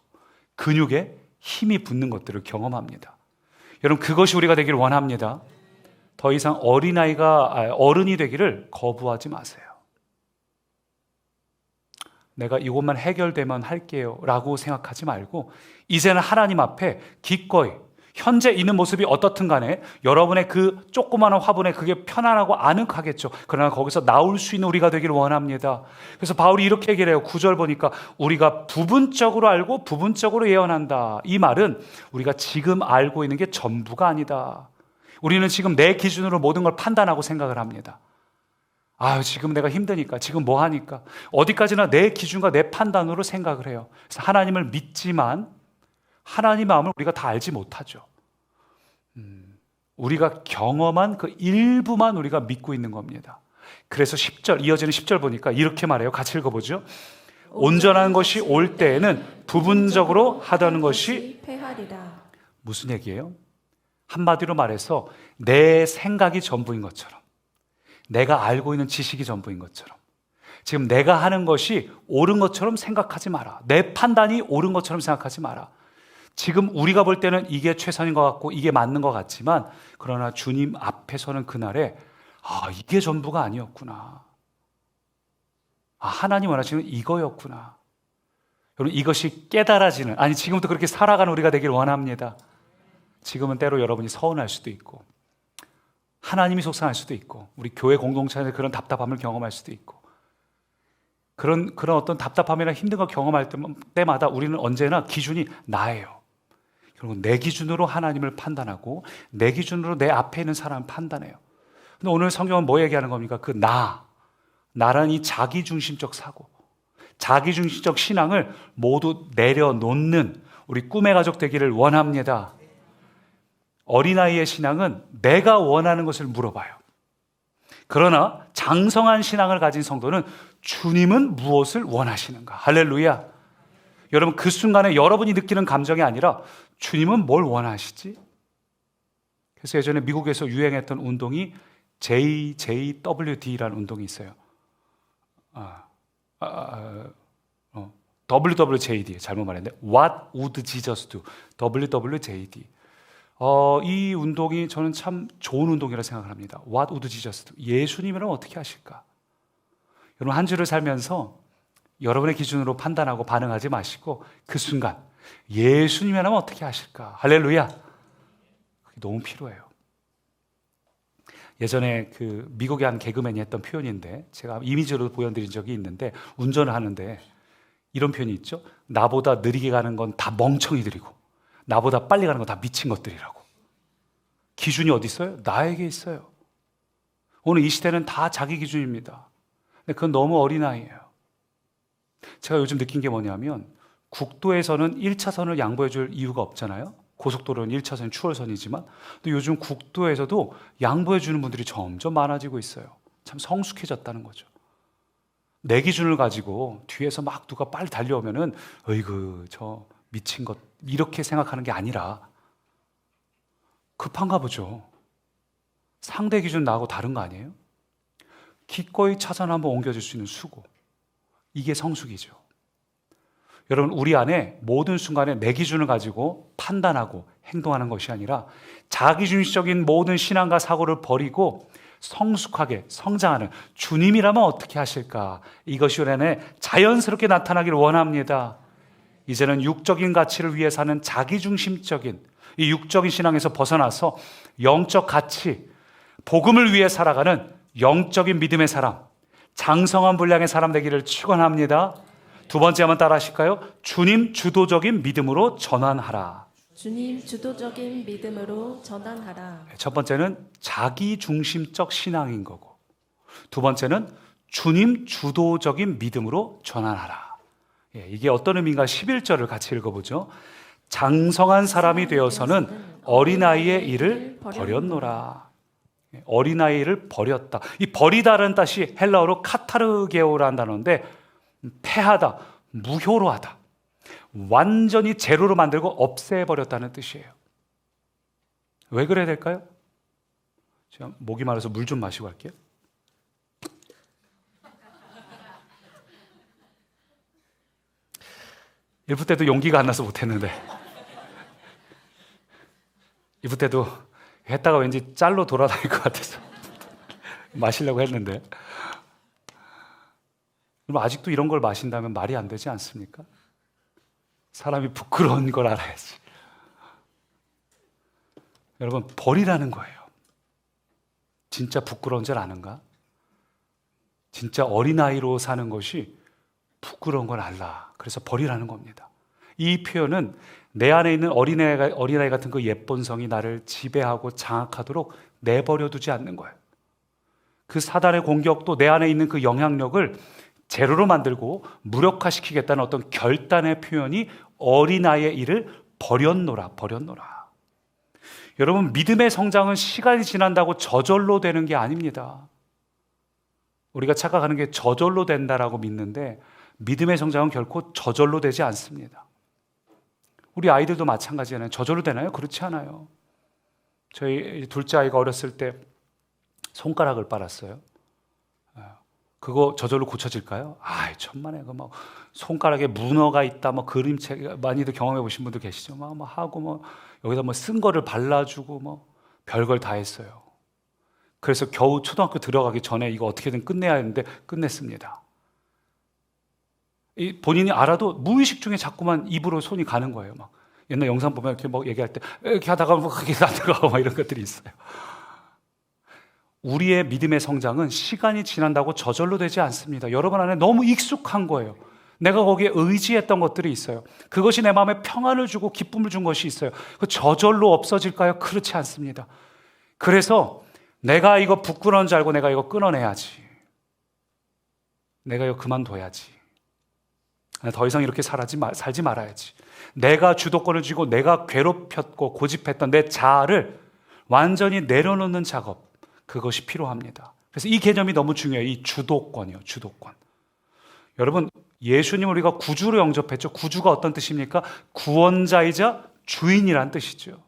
근육에 힘이 붙는 것들을 경험합니다. 여러분, 그것이 우리가 되기를 원합니다. 더 이상 어른이 되기를 거부하지 마세요. 내가 이것만 해결되면 할게요 라고 생각하지 말고, 이제는 하나님 앞에 기꺼이 현재 있는 모습이 어떻든 간에 여러분의 그 조그마한 화분에 그게 편안하고 아늑하겠죠. 그러나 거기서 나올 수 있는 우리가 되기를 원합니다. 그래서 바울이 이렇게 얘기를 해요. 9절 보니까 우리가 부분적으로 알고 부분적으로 예언한다. 이 말은 우리가 지금 알고 있는 게 전부가 아니다. 우리는 지금 내 기준으로 모든 걸 판단하고 생각을 합니다. 지금 내가 힘드니까, 지금 뭐 하니까, 어디까지나 내 기준과 내 판단으로 생각을 해요. 그래서 하나님을 믿지만 하나님 마음을 우리가 다 알지 못하죠. 우리가 경험한 그 일부만 우리가 믿고 있는 겁니다. 그래서 10절, 이어지는 10절 보니까 이렇게 말해요. 같이 읽어보죠. 온전한 것이 올 때에는 부분적으로 하다는 것이 패하리라. 무슨 얘기예요? 한마디로 말해서 내 생각이 전부인 것처럼, 내가 알고 있는 지식이 전부인 것처럼, 지금 내가 하는 것이 옳은 것처럼 생각하지 마라. 내 판단이 옳은 것처럼 생각하지 마라. 지금 우리가 볼 때는 이게 최선인 것 같고 이게 맞는 것 같지만, 그러나 주님 앞에서는 그날에 이게 전부가 아니었구나. 하나님 원하시는 이거였구나. 여러분, 이것이 깨달아지는, 지금부터 그렇게 살아가는 우리가 되길 원합니다. 지금은 때로 여러분이 서운할 수도 있고 하나님이 속상할 수도 있고 우리 교회 공동체에서 그런 답답함을 경험할 수도 있고, 그런 어떤 답답함이나 힘든 걸 경험할 때마다 우리는 언제나 기준이 나예요. 결국 내 기준으로 하나님을 판단하고 내 기준으로 내 앞에 있는 사람을 판단해요. 근데 오늘 성경은 뭐 얘기하는 겁니까? 그 나란히 자기중심적 사고, 자기중심적 신앙을 모두 내려놓는 우리 꿈의 가족 되기를 원합니다. 어린아이의 신앙은 내가 원하는 것을 물어봐요. 그러나 장성한 신앙을 가진 성도는 주님은 무엇을 원하시는가? 할렐루야. 여러분, 그 순간에 여러분이 느끼는 감정이 아니라 주님은 뭘 원하시지? 그래서 예전에 미국에서 유행했던 운동이 JJWD라는 운동이 있어요. WWJD, 잘못 말했는데 What would Jesus do? WWJD. 이 운동이 저는 참 좋은 운동이라고 생각을 합니다. What would Jesus do? 예수님이라면 어떻게 하실까? 여러분, 한 주를 살면서 여러분의 기준으로 판단하고 반응하지 마시고 그 순간 예수님이라면 어떻게 하실까? 할렐루야. 그게 너무 필요해요. 예전에 그 미국의 한 개그맨이 했던 표현인데 제가 이미지로 보여드린 적이 있는데, 운전을 하는데 이런 표현이 있죠. 나보다 느리게 가는 건 다 멍청이들이고 나보다 빨리 가는 건 다 미친 것들이라고. 기준이 어디 있어요? 나에게 있어요. 오늘 이 시대는 다 자기 기준입니다. 근데 그건 너무 어린아이예요. 제가 요즘 느낀 게 뭐냐면, 국도에서는 1차선을 양보해 줄 이유가 없잖아요. 고속도로는 1차선 추월선이지만, 근데 요즘 국도에서도 양보해 주는 분들이 점점 많아지고 있어요. 참 성숙해졌다는 거죠. 내 기준을 가지고 뒤에서 막 누가 빨리 달려오면은 어이구 저 미친 것, 이렇게 생각하는 게 아니라 급한가 보죠. 상대 기준 나하고 다른 거 아니에요? 기꺼이 차선 한번 옮겨줄 수 있는 수고, 이게 성숙이죠. 여러분, 우리 안에 모든 순간에 내 기준을 가지고 판단하고 행동하는 것이 아니라 자기중심적인 모든 신앙과 사고를 버리고 성숙하게 성장하는 주님이라면 어떻게 하실까? 이것이 우리 안에 자연스럽게 나타나기를 원합니다. 이제는 육적인 가치를 위해 사는 자기중심적인 이 육적인 신앙에서 벗어나서 영적 가치, 복음을 위해 살아가는 영적인 믿음의 사람, 장성한 분량의 사람 되기를 축원합니다. 두 번째 한번 따라 하실까요? 주님 주도적인 믿음으로 전환하라. 주님 주도적인 믿음으로 전환하라. 첫 번째는 자기중심적 신앙인 거고, 두 번째는 주님 주도적인 믿음으로 전환하라. 이게 어떤 의미인가? 11절을 같이 읽어보죠. 장성한 사람이 되어서는 어린아이의 일을 버렸노라. 어린아이를 버렸다. 이 버리다라는 뜻이 헬라어로 카타르게오라는 단어인데, 패하다, 무효로 하다, 완전히 제로로 만들고 없애버렸다는 뜻이에요. 왜 그래야 될까요? 제가 목이 마려서 물 좀 마시고 갈게요. 일부 때도 용기가 안 나서 못했는데, 일부 때도 했다가 왠지 짤로 돌아다닐 것 같아서 마시려고 했는데, 그럼 아직도 이런 걸 마신다면 말이 안 되지 않습니까? 사람이 부끄러운 걸 알아야지. 여러분, 버리라는 거예요. 진짜 부끄러운 줄 아는가? 진짜 어린아이로 사는 것이 부끄러운 걸 알라. 그래서 버리라는 겁니다. 이 표현은 내 안에 있는 어린아이 같은 그 예본성이 나를 지배하고 장악하도록 내버려 두지 않는 거예요. 그 사단의 공격도 내 안에 있는 그 영향력을 제로로 만들고 무력화시키겠다는 어떤 결단의 표현이 어린아이의 일을 버렸노라. 여러분, 믿음의 성장은 시간이 지난다고 저절로 되는 게 아닙니다. 우리가 착각하는 게 저절로 된다라고 믿는데, 믿음의 성장은 결코 저절로 되지 않습니다. 우리 아이들도 마찬가지잖아요. 저절로 되나요? 그렇지 않아요. 저희 둘째 아이가 어렸을 때 손가락을 빨았어요. 그거 저절로 고쳐질까요? 천만에 막 손가락에 문어가 있다, 뭐 그림책 많이들 경험해 보신 분들 계시죠? 막 하고 뭐 여기다 뭐 쓴 거를 발라주고 뭐 별걸 다 했어요. 그래서 겨우 초등학교 들어가기 전에 이거 어떻게든 끝내야 했는데 끝냈습니다. 본인이 알아도 무의식 중에 자꾸만 입으로 손이 가는 거예요. 막 옛날 영상 보면 이렇게 뭐 얘기할 때 이렇게 하다가 뭐 그게 안 들어가고 막 이런 것들이 있어요. 우리의 믿음의 성장은 시간이 지난다고 저절로 되지 않습니다. 여러분 안에 너무 익숙한 거예요. 내가 거기에 의지했던 것들이 있어요. 그것이 내 마음에 평안을 주고 기쁨을 준 것이 있어요. 그 저절로 없어질까요? 그렇지 않습니다. 그래서 내가 이거 부끄러운 줄 알고 내가 이거 끊어내야지. 내가 이거 그만둬야지. 더 이상 이렇게 살지 말아야지. 내가 주도권을 쥐고 내가 괴롭혔고 고집했던 내 자아를 완전히 내려놓는 작업, 그것이 필요합니다. 그래서 이 개념이 너무 중요해요. 이 주도권이요, 주도권. 여러분, 예수님을 우리가 구주로 영접했죠. 구주가 어떤 뜻입니까? 구원자이자 주인이란 뜻이죠.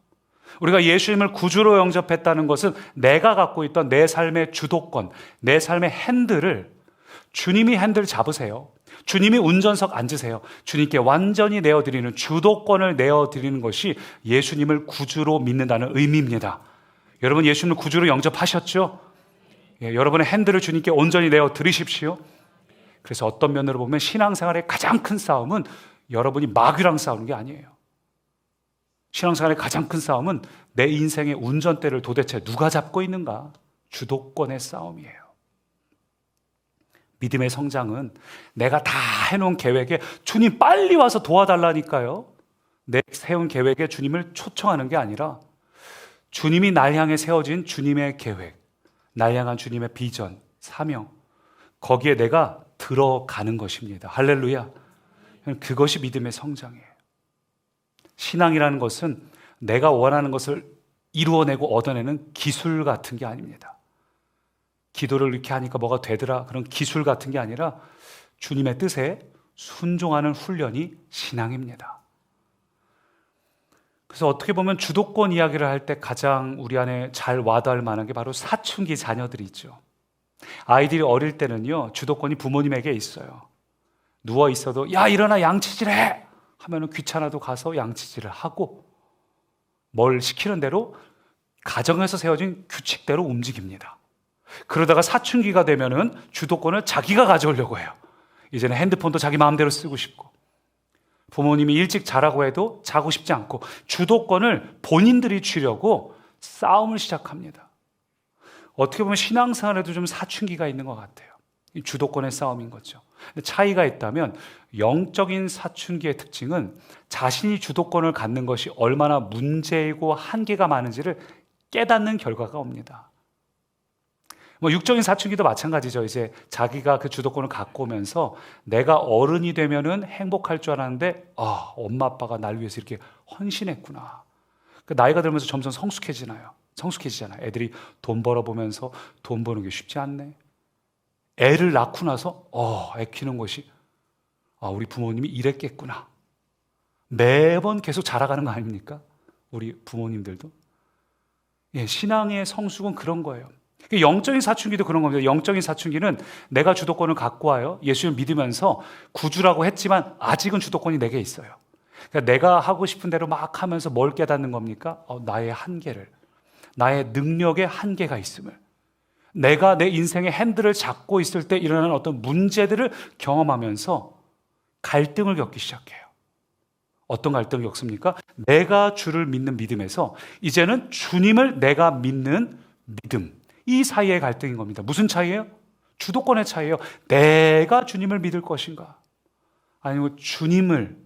우리가 예수님을 구주로 영접했다는 것은 내가 갖고 있던 내 삶의 주도권, 내 삶의 핸들을 주님이 핸들 잡으세요. 주님이 운전석 앉으세요. 주님께 완전히 내어드리는, 주도권을 내어드리는 것이 예수님을 구주로 믿는다는 의미입니다. 여러분, 예수님을 구주로 영접하셨죠? 여러분의 핸들을 주님께 온전히 내어드리십시오. 그래서 어떤 면으로 보면 신앙생활의 가장 큰 싸움은 여러분이 마귀랑 싸우는 게 아니에요. 신앙생활의 가장 큰 싸움은 내 인생의 운전대를 도대체 누가 잡고 있는가? 주도권의 싸움이에요. 믿음의 성장은 내가 다 해놓은 계획에 주님 빨리 와서 도와달라니까요. 내 세운 계획에 주님을 초청하는 게 아니라 주님이 날 향해 세워진 주님의 계획, 날 향한 주님의 비전, 사명, 거기에 내가 들어가는 것입니다. 할렐루야. 그것이 믿음의 성장이에요. 신앙이라는 것은 내가 원하는 것을 이루어내고 얻어내는 기술 같은 게 아닙니다. 기도를 이렇게 하니까 뭐가 되더라, 그런 기술 같은 게 아니라 주님의 뜻에 순종하는 훈련이 신앙입니다. 그래서 어떻게 보면 주도권 이야기를 할 때 가장 우리 안에 잘 와닿을 만한 게 바로 사춘기 자녀들이 있죠. 아이들이 어릴 때는요, 주도권이 부모님에게 있어요. 누워 있어도 야 일어나 양치질해 하면은 귀찮아도 가서 양치질을 하고, 뭘 시키는 대로 가정에서 세워진 규칙대로 움직입니다. 그러다가 사춘기가 되면은 주도권을 자기가 가져오려고 해요. 이제는 핸드폰도 자기 마음대로 쓰고 싶고, 부모님이 일찍 자라고 해도 자고 싶지 않고, 주도권을 본인들이 쥐려고 싸움을 시작합니다. 어떻게 보면 신앙생활에도 좀 사춘기가 있는 것 같아요. 이 주도권의 싸움인 거죠. 차이가 있다면 영적인 사춘기의 특징은 자신이 주도권을 갖는 것이 얼마나 문제이고 한계가 많은지를 깨닫는 결과가 옵니다. 육적인 사춘기도 마찬가지죠. 이제 자기가 그 주도권을 갖고 오면서 내가 어른이 되면은 행복할 줄 알았는데, 엄마 아빠가 날 위해서 이렇게 헌신했구나. 나이가 들면서 점점 성숙해지잖아요. 애들이 돈 벌어보면서 돈 버는 게 쉽지 않네. 애를 낳고 나서 애 키우는 것이 우리 부모님이 이랬겠구나. 매번 계속 자라가는 거 아닙니까? 우리 부모님들도. 신앙의 성숙은 그런 거예요. 영적인 사춘기도 그런 겁니다. 영적인 사춘기는 내가 주도권을 갖고 와요. 예수를 믿으면서 구주라고 했지만 아직은 주도권이 내게 있어요. 그러니까 내가 하고 싶은 대로 막 하면서 뭘 깨닫는 겁니까? 나의 한계를, 나의 능력의 한계가 있음을, 내가 내 인생의 핸들을 잡고 있을 때 일어나는 어떤 문제들을 경험하면서 갈등을 겪기 시작해요. 어떤 갈등을 겪습니까? 내가 주를 믿는 믿음에서 이제는 주님을 내가 믿는 믿음, 이 사이의 갈등인 겁니다. 무슨 차이예요? 주도권의 차이예요. 내가 주님을 믿을 것인가, 아니면 주님을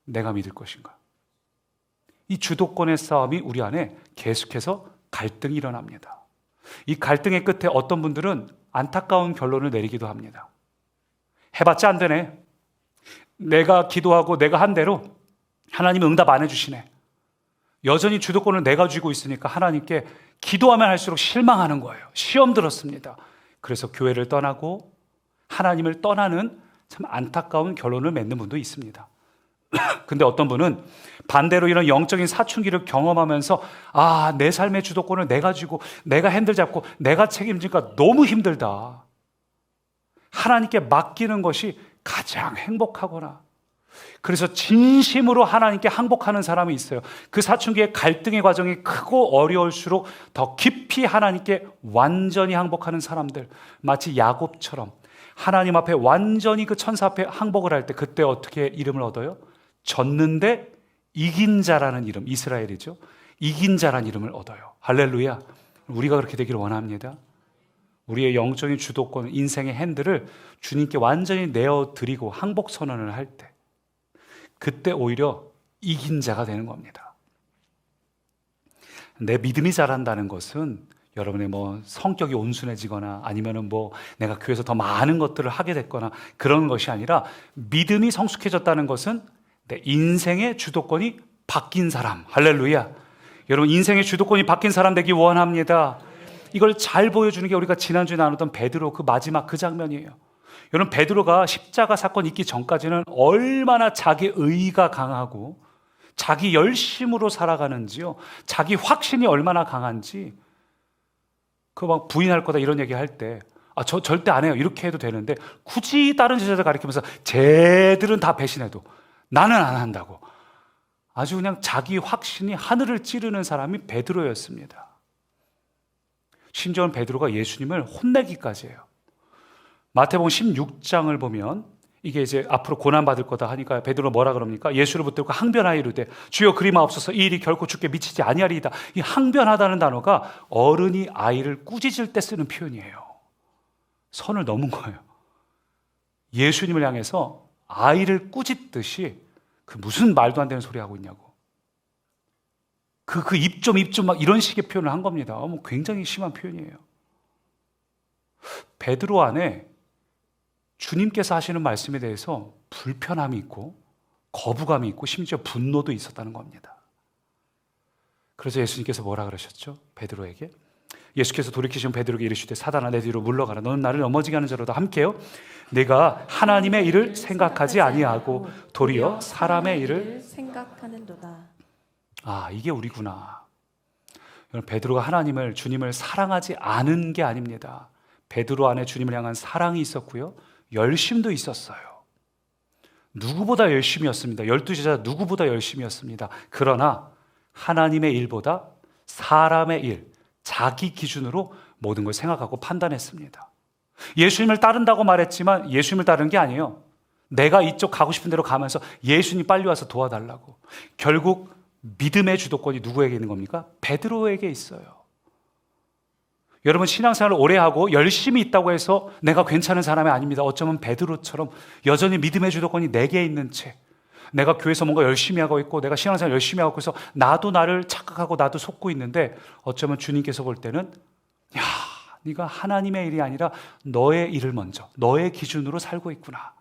내가 믿을 것인가. 이 주도권의 싸움이 우리 안에 계속해서 갈등이 일어납니다. 이 갈등의 끝에 어떤 분들은 안타까운 결론을 내리기도 합니다. 해봤자 안 되네. 내가 기도하고 내가 한 대로 하나님은 응답 안 해주시네. 여전히 주도권을 내가 쥐고 있으니까 하나님께 기도하면 할수록 실망하는 거예요. 시험 들었습니다. 그래서 교회를 떠나고 하나님을 떠나는 참 안타까운 결론을 맺는 분도 있습니다. 근데 어떤 분은 반대로 이런 영적인 사춘기를 경험하면서 내 삶의 주도권을 내가 쥐고 내가 핸들 잡고 내가 책임지니까 너무 힘들다. 하나님께 맡기는 것이 가장 행복하거나, 그래서 진심으로 하나님께 항복하는 사람이 있어요. 그 사춘기의 갈등의 과정이 크고 어려울수록 더 깊이 하나님께 완전히 항복하는 사람들, 마치 야곱처럼 하나님 앞에 완전히 그 천사 앞에 항복을 할 때 그때 어떻게 이름을 얻어요? 졌는데 이긴 자라는 이름, 이스라엘이죠. 이긴 자라는 이름을 얻어요. 할렐루야. 우리가 그렇게 되기를 원합니다. 우리의 영적인 주도권, 인생의 핸들을 주님께 완전히 내어드리고 항복 선언을 할 때, 그때 오히려 이긴 자가 되는 겁니다. 내 믿음이 자란다는 것은 여러분의 뭐 성격이 온순해지거나 아니면은 뭐 내가 교회에서 더 많은 것들을 하게 됐거나 그런 것이 아니라 믿음이 성숙해졌다는 것은 내 인생의 주도권이 바뀐 사람. 할렐루야. 여러분 인생의 주도권이 바뀐 사람 되기 원합니다. 이걸 잘 보여주는 게 우리가 지난주에 나눴던 베드로 그 마지막 그 장면이에요. 여러분 베드로가 십자가 사건 있기 전까지는 얼마나 자기 의가 강하고 자기 열심으로 살아가는지요. 자기 확신이 얼마나 강한지. 그 막 부인할 거다 이런 얘기 할 때 저 절대 안 해요. 이렇게 해도 되는데 굳이 다른 제자들 가리키면서 쟤들은 다 배신해도 나는 안 한다고. 아주 그냥 자기 확신이 하늘을 찌르는 사람이 베드로였습니다. 심지어는 베드로가 예수님을 혼내기까지 해요. 마태복음 16장을 보면 이게 이제 앞으로 고난받을 거다 하니까 베드로가 뭐라 그럽니까? 예수를 붙들고 항변하여 이르되 주여 그리 마옵소서 이 일이 결코 주께 미치지 아니하리이다. 이 항변하다는 단어가 어른이 아이를 꾸짖을 때 쓰는 표현이에요. 선을 넘은 거예요. 예수님을 향해서 아이를 꾸짖듯이 그 무슨 말도 안 되는 소리 하고 있냐고. 그 입 좀 막 이런 식의 표현을 한 겁니다. 뭐 굉장히 심한 표현이에요. 베드로 안에 주님께서 하시는 말씀에 대해서 불편함이 있고 거부감이 있고 심지어 분노도 있었다는 겁니다. 그래서 예수님께서 뭐라 그러셨죠? 베드로에게 예수께서 돌이키시면 베드로에게 이르시되 사단아 내 뒤로 물러가라. 너는 나를 넘어지게 하는 자로도 함께요. 내가 하나님의 일을 생각하지 아니하고 도리어 사람의 일을 생각하는도다. 이게 우리구나. 여러분 베드로가 하나님을 주님을 사랑하지 않은 게 아닙니다. 베드로 안에 주님을 향한 사랑이 있었고요. 열심도 있었어요. 누구보다 열심이었습니다. 12제자 누구보다 열심이었습니다. 그러나 하나님의 일보다 사람의 일, 자기 기준으로 모든 걸 생각하고 판단했습니다. 예수님을 따른다고 말했지만 예수님을 따르는 게 아니에요. 내가 이쪽 가고 싶은 대로 가면서 예수님 빨리 와서 도와달라고. 결국 믿음의 주도권이 누구에게 있는 겁니까? 베드로에게 있어요. 여러분 신앙생활을 오래 하고 열심히 있다고 해서 내가 괜찮은 사람이 아닙니다. 어쩌면 베드로처럼 여전히 믿음의 주도권이 내게 있는 채 내가 교회에서 뭔가 열심히 하고 있고 내가 신앙생활 열심히 하고 있어 나도 나를 착각하고 나도 속고 있는데 어쩌면 주님께서 볼 때는 야, 네가 하나님의 일이 아니라 너의 일을 먼저 너의 기준으로 살고 있구나.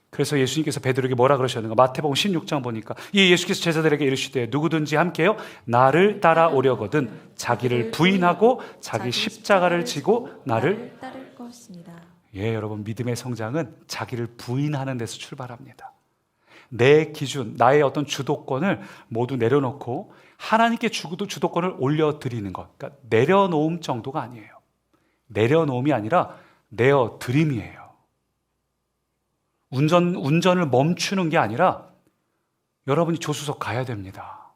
그래서 예수님께서 베드로에게 뭐라 그러셨는가? 마태복음 16장 보니까 이 예수께서 제자들에게 이르시되 누구든지 함께요 나를 따라오려거든 자기를 부인하고 자기 십자가를 지고 나를 따를 것입니다. 예, 여러분 믿음의 성장은 자기를 부인하는 데서 출발합니다. 내 기준, 나의 어떤 주도권을 모두 내려놓고 하나님께 주도권을 올려드리는 것. 그러니까 내려놓음 정도가 아니에요. 내려놓음이 아니라 내어드림이에요. 운전을 멈추는 게 아니라 여러분이 조수석 가야 됩니다.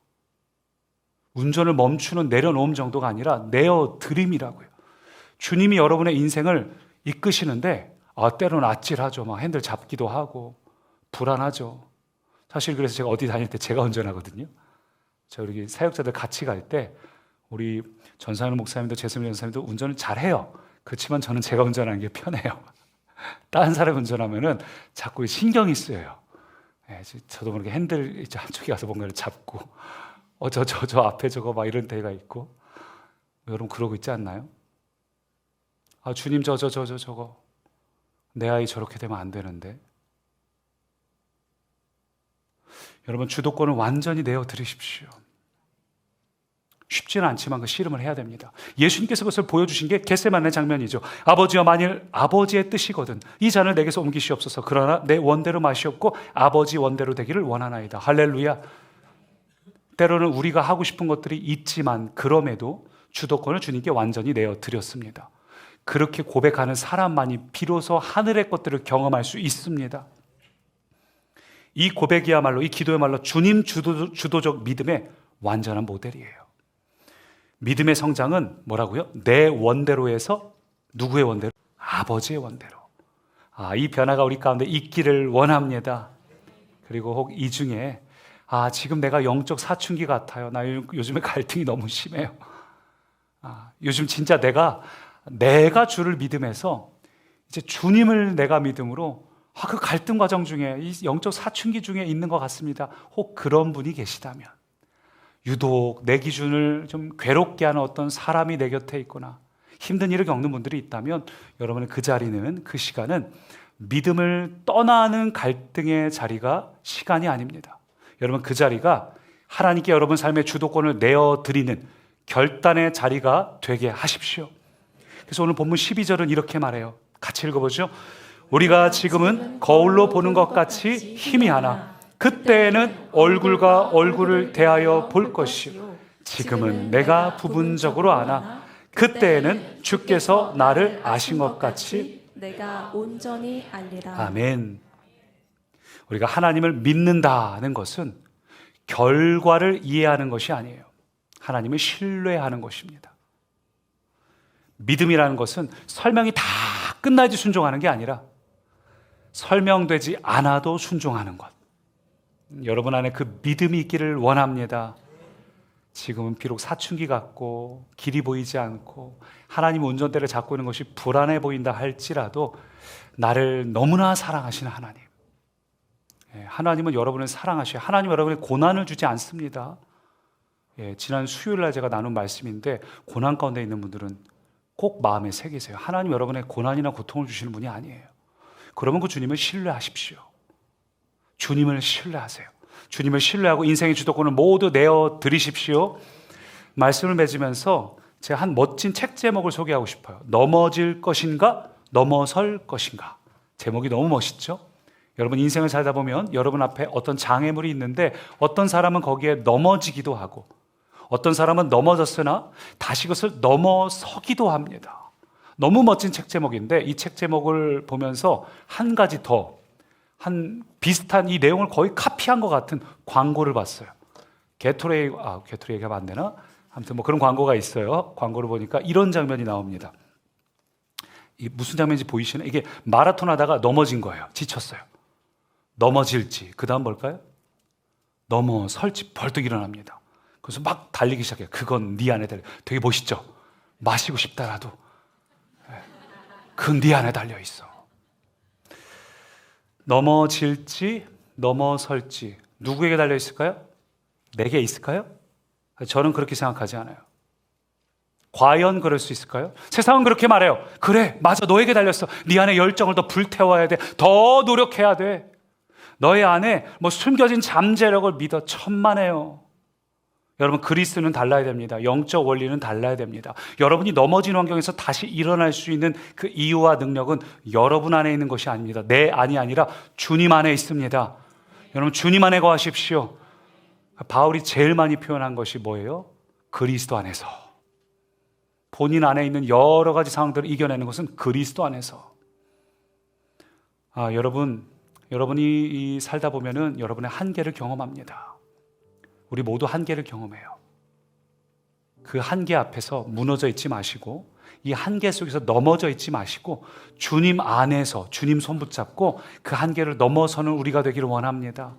운전을 멈추는 내려놓음 정도가 아니라 내어드림이라고요. 주님이 여러분의 인생을 이끄시는데 때로는 아찔하죠. 막 핸들 잡기도 하고 불안하죠. 사실 그래서 제가 어디 다닐 때 제가 운전하거든요. 제가 우리 사역자들 같이 갈 때 우리 전상일 목사님도 재승민 전사님도 운전을 잘해요. 그렇지만 저는 제가 운전하는 게 편해요. 다른 사람이 운전하면은 자꾸 신경이 쓰여요. 저도 모르게 핸들 이제 한쪽에 가서 뭔가를 잡고 저 앞에 저거 막 이런 데가 있고 여러분 그러고 있지 않나요? 주님 저거 내 아이 저렇게 되면 안 되는데. 여러분 주도권을 완전히 내어드리십시오. 쉽지는 않지만 그 씨름을 해야 됩니다. 예수님께서 그것을 보여주신 게 겟세마네 장면이죠. 아버지여 만일 아버지의 뜻이거든 이 잔을 내게서 옮기시옵소서. 그러나 내 원대로 마시옵고 아버지 원대로 되기를 원하나이다. 할렐루야. 때로는 우리가 하고 싶은 것들이 있지만 그럼에도 주도권을 주님께 완전히 내어드렸습니다. 그렇게 고백하는 사람만이 비로소 하늘의 것들을 경험할 수 있습니다. 이 고백이야말로 이 기도야말로 주님 주도적 믿음의 완전한 모델이에요. 믿음의 성장은 뭐라고요? 내 원대로에서 누구의 원대로? 아버지의 원대로. 이 변화가 우리 가운데 있기를 원합니다. 그리고 혹 이 중에 지금 내가 영적 사춘기 같아요. 나 요즘에 갈등이 너무 심해요. 요즘 진짜 내가 주를 믿음에서 이제 주님을 내가 믿음으로 그 갈등 과정 중에 이 영적 사춘기 중에 있는 것 같습니다. 혹 그런 분이 계시다면 유독 내 기준을 좀 괴롭게 하는 어떤 사람이 내 곁에 있거나 힘든 일을 겪는 분들이 있다면 여러분의 그 자리는, 그 시간은 믿음을 떠나는 갈등의 자리가 시간이 아닙니다. 여러분, 그 자리가 하나님께 여러분 삶의 주도권을 내어드리는 결단의 자리가 되게 하십시오. 그래서 오늘 본문 12절은 이렇게 말해요. 같이 읽어보죠. 우리가 지금은 거울로 보는 것 같이 희미하나 그때에는 얼굴과 얼굴을 대하여 볼 것이요 지금은 내가 부분적으로 아나 그때에는 주께서 나를 아신 것 같이 내가 온전히 알리라. 아멘. 우리가 하나님을 믿는다는 것은 결과를 이해하는 것이 아니에요. 하나님을 신뢰하는 것입니다. 믿음이라는 것은 설명이 다 끝나야지 순종하는 게 아니라 설명되지 않아도 순종하는 것. 여러분 안에 그 믿음이 있기를 원합니다. 지금은 비록 사춘기 같고 길이 보이지 않고 하나님 운전대를 잡고 있는 것이 불안해 보인다 할지라도 나를 너무나 사랑하시는 하나님. 하나님은 여러분을 사랑하셔요. 하나님 여러분의 고난을 주지 않습니다. 지난 수요일 날 제가 나눈 말씀인데 고난 가운데 있는 분들은 꼭 마음에 새기세요. 하나님 여러분의 고난이나 고통을 주시는 분이 아니에요. 그러면 그 주님을 신뢰하십시오. 주님을 신뢰하세요. 주님을 신뢰하고 인생의 주도권을 모두 내어드리십시오. 말씀을 맺으면서 제가 한 멋진 책 제목을 소개하고 싶어요. 넘어질 것인가? 넘어설 것인가? 제목이 너무 멋있죠? 여러분 인생을 살다 보면 여러분 앞에 어떤 장애물이 있는데 어떤 사람은 거기에 넘어지기도 하고 어떤 사람은 넘어졌으나 다시 그것을 넘어서기도 합니다. 너무 멋진 책 제목인데 이 책 제목을 보면서 한 가지 더 비슷한 이 내용을 거의 카피한 것 같은 광고를 봤어요. 게토레이 얘기하면 안 되나? 아무튼 뭐 그런 광고가 있어요. 광고를 보니까 이런 장면이 나옵니다. 이 무슨 장면인지 보이시나요? 이게 마라톤 하다가 넘어진 거예요. 지쳤어요. 넘어질지 그 다음 뭘까요? 넘어설지 벌떡 일어납니다. 그래서 막 달리기 시작해요. 그건 네 안에 달려. 되게 멋있죠? 마시고 싶다라도 그건 네 안에 달려 있어. 넘어질지 넘어설지 누구에게 달려 있을까요? 내게 있을까요? 저는 그렇게 생각하지 않아요. 과연 그럴 수 있을까요? 세상은 그렇게 말해요. 그래, 맞아, 너에게 달렸어. 네 안에 열정을 더 불태워야 돼. 더 노력해야 돼. 너의 안에 뭐 숨겨진 잠재력을 믿어. 천만에요. 여러분 그리스는 달라야 됩니다. 영적 원리는 달라야 됩니다. 여러분이 넘어진 환경에서 다시 일어날 수 있는 그 이유와 능력은 여러분 안에 있는 것이 아닙니다. 내 안이 아니라 주님 안에 있습니다. 여러분 주님 안에 거하십시오. 바울이 제일 많이 표현한 것이 뭐예요? 그리스도 안에서. 본인 안에 있는 여러 가지 상황들을 이겨내는 것은 그리스도 안에서. 여러분이 살다 보면은 여러분의 한계를 경험합니다. 우리 모두 한계를 경험해요. 그 한계 앞에서 무너져 있지 마시고 이 한계 속에서 넘어져 있지 마시고 주님 안에서 주님 손 붙잡고 그 한계를 넘어서는 우리가 되기를 원합니다.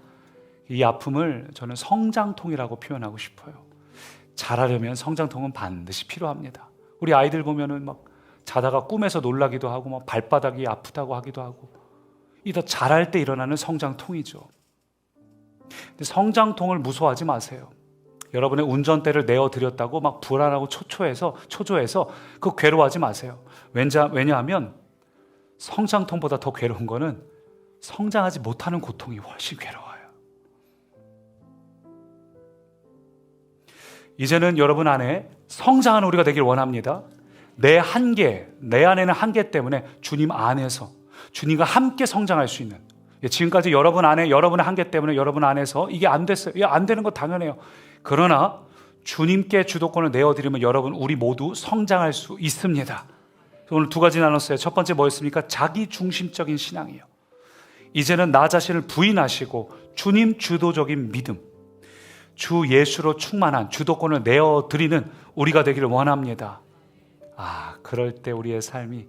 이 아픔을 저는 성장통이라고 표현하고 싶어요. 잘하려면 성장통은 반드시 필요합니다. 우리 아이들 보면은 막 자다가 꿈에서 놀라기도 하고 막 발바닥이 아프다고 하기도 하고 이 더 잘할 때 일어나는 성장통이죠. 근데 성장통을 무서워하지 마세요. 여러분의 운전대를 내어드렸다고 막 불안하고 초조해서 그 괴로워하지 마세요. 왜냐하면 성장통보다 더 괴로운 거는 성장하지 못하는 고통이 훨씬 괴로워요. 이제는 여러분 안에 성장하는 우리가 되길 원합니다. 내 안에는 한계 때문에 주님 안에서 주님과 함께 성장할 수 있는, 지금까지 여러분 안에 여러분의 한계 때문에 여러분 안에서 이게 안 됐어요. 이게 안 되는 거 당연해요. 그러나 주님께 주도권을 내어드리면 여러분 우리 모두 성장할 수 있습니다. 오늘 두 가지 나눴어요. 첫 번째 뭐였습니까? 자기 중심적인 신앙이에요. 이제는 나 자신을 부인하시고 주님 주도적인 믿음, 주 예수로 충만한 주도권을 내어드리는 우리가 되기를 원합니다. 그럴 때 우리의 삶이,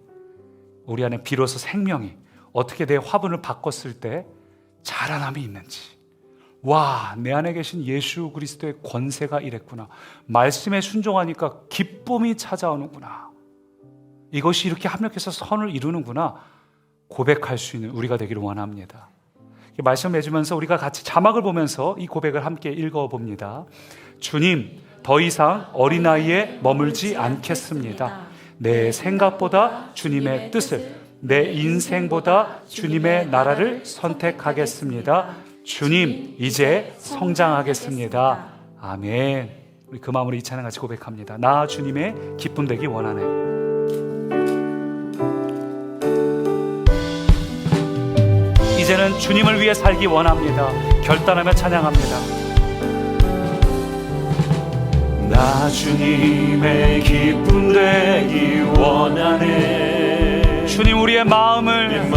우리 안에 비로소 생명이, 어떻게 내 화분을 바꿨을 때 자라남이 있는지, 내 안에 계신 예수 그리스도의 권세가 이랬구나, 말씀에 순종하니까 기쁨이 찾아오는구나, 이것이 이렇게 합력해서 선을 이루는구나 고백할 수 있는 우리가 되기를 원합니다. 말씀을 맺으면서 우리가 같이 자막을 보면서 이 고백을 함께 읽어봅니다. 주님, 더 이상 어린아이에 머물지 않겠습니다. 내 생각보다 주님의 뜻을, 내 인생보다 주님의 나라를 선택하겠습니다. 주님, 이제 성장하겠습니다. 아멘. 우리 그 마음으로 이 찬양 같이 고백합니다. 나 주님의 기쁨 되기 원하네. 이제는 주님을 위해 살기 원합니다. 결단하며 찬양합니다. 나 주님의 기쁨 되기 원하네. 주님, 우리의 마음을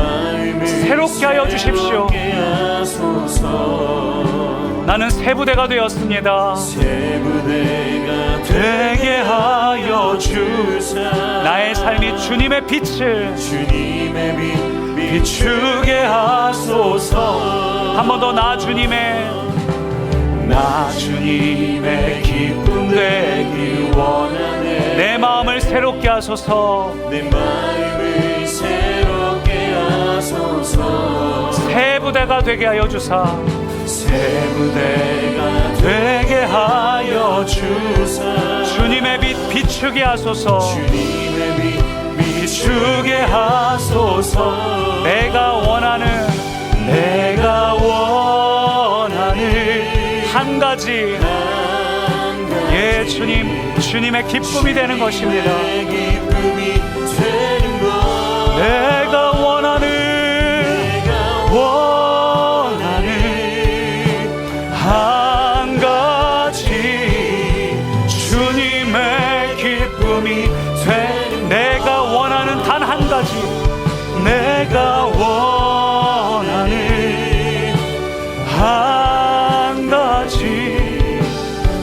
새롭게 하여 주십시오. 나는 새 부대가 되었습니다. 새 부대가 되게 하여 주사. 나의 삶이 주님의 빛을 주님의 빛 비추게 하소서. 한 번 더 나 주님의 기쁨 되기 원하네. 내 마음을 새롭게 하소서. 내 마음을 새롭게 하소서. 새 부대가 되게 하여 주사. 새 부대가 되게 하여 주사. 주님의 빛 비추게 하소서. 주님의 빛 비추게 하소서. 내가 원하는 한 가지, 예 주님, 주님의 기쁨이 되는 것입니다. 내가 원하는 한 가지, 주님의 기쁨이 내가 원하는 단 한 가지, 내가 원하는 한 가지,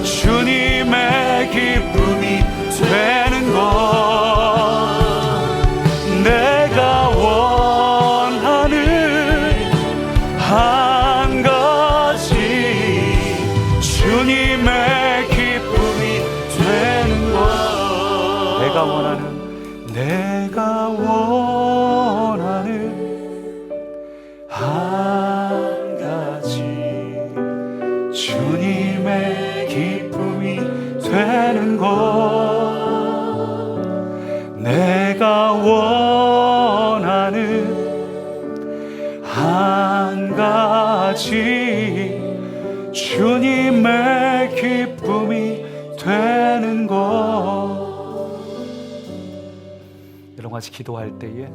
주님의 기쁨이 되는 것. 내가 원하는 한 가지, 주님의 기쁨이 되는 것. 내가 원하는 한 가지, 주님의 기쁨이 되는 것. 내가 원하는 한 가지, 주님의 기쁨이 되는 것. 여러분 같이 기도할 때에,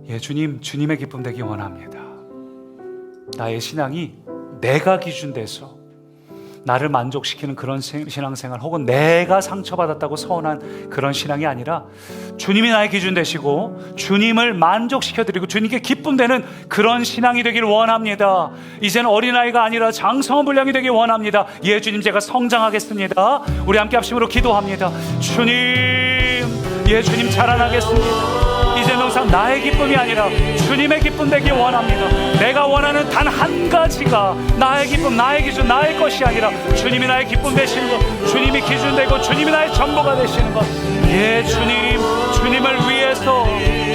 예 주님, 주님의 기쁨 되기 원합니다. 나의 신앙이 내가 기준돼서 나를 만족시키는 그런 신앙생활, 혹은 내가 상처받았다고 서운한 그런 신앙이 아니라 주님이 나의 기준 되시고 주님을 만족시켜드리고 주님께 기쁨 되는 그런 신앙이 되기를 원합니다. 이제는 어린아이가 아니라 장성한 분량이 되기 원합니다. 예 주님, 제가 성장하겠습니다. 우리 함께 합심으로 기도합니다. 주님, 예 주님, 자라나겠습니다. 이제 더 이상 나의 기쁨이 아니라 주님의 기쁨 되기 원합니다. 내가 원하는 단 한 가지가 나의 기쁨, 나의 기준, 나의 것이 아니라 주님이 나의 기쁨 되시는 것, 주님이 기준 되고 주님이 나의 전부가 되시는 것. 예 주님, 주님을 위해서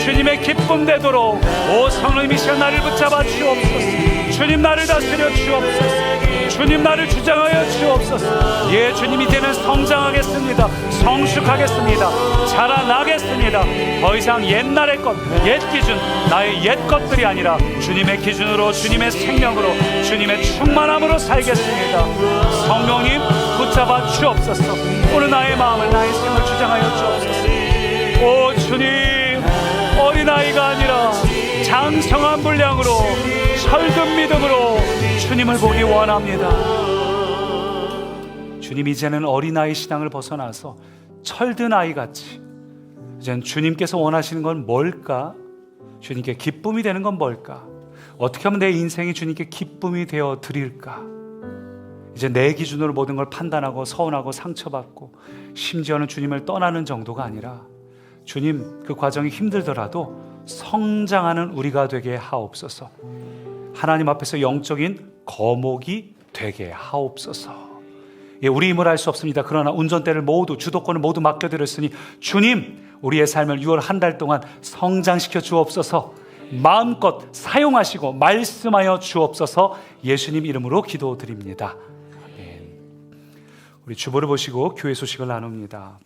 주님의 기쁨 되도록 오 성령님이 시간 나를 붙잡아 주옵소서. 주님 나를 다스려 주옵소서. 주님 나를 주장하여 주옵소서. 예 주님, 이제는 성장하겠습니다. 성숙하겠습니다. 자라나겠습니다. 더 이상 옛날의 것, 옛 기준, 나의 옛 것들이 아니라 주님의 기준으로, 주님의 생명으로, 주님의 충만함으로 살겠습니다. 성령님 붙잡아 주옵소서. 오늘 나의 마음을, 나의 생을 주장하여 주옵소서. 오 주님, 어린아이가 아니라 장성한 분량으로, 철든 믿음으로 주님을 보기 원합니다. 주님, 이제는 어린아이 신앙을 벗어나서 철든 아이같이 이제는 주님께서 원하시는 건 뭘까? 주님께 기쁨이 되는 건 뭘까? 어떻게 하면 내 인생이 주님께 기쁨이 되어 드릴까? 이제 내 기준으로 모든 걸 판단하고 서운하고 상처받고 심지어는 주님을 떠나는 정도가 아니라, 주님, 그 과정이 힘들더라도 성장하는 우리가 되게 하옵소서. 하나님 앞에서 영적인 거목이 되게 하옵소서. 예, 우리 힘을 알 수 없습니다. 그러나 운전대를 모두, 주도권을 모두 맡겨드렸으니 주님, 우리의 삶을 6월 한 달 동안 성장시켜 주옵소서. 마음껏 사용하시고 말씀하여 주옵소서. 예수님 이름으로 기도드립니다. 아멘. 우리 주보를 보시고 교회 소식을 나눕니다.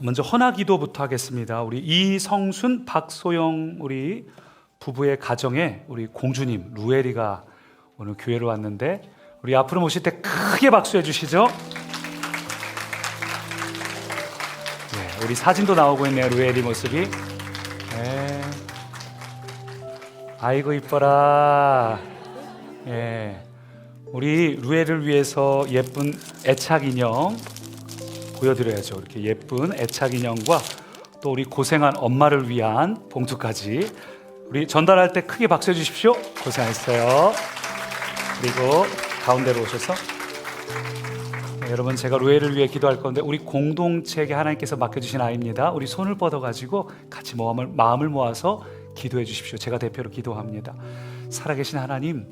먼저 헌화기도부터 하겠습니다. 우리 이성순, 박소영 우리 부부의 가정에 우리 공주님 루엘이가 오늘 교회로 왔는데 우리 앞으로 모실 때 크게 박수해 주시죠. 네, 우리 사진도 나오고 있네요. 루엘이 모습이. 네. 아이고 이뻐라. 네. 우리 루엘을 위해서 예쁜 애착 인형 보여드려야죠. 이렇게 예쁜 애착 인형과 또 우리 고생한 엄마를 위한 봉투까지 우리 전달할 때 크게 박수해 주십시오. 고생하셨어요. 그리고 가운데로 오셔서 네, 여러분 제가 루엘을 위해 기도할 건데 우리 공동체에게 하나님께서 맡겨주신 아이입니다. 우리 손을 뻗어가지고 같이 마음을 모아서 기도해 주십시오. 제가 대표로 기도합니다. 살아계신 하나님,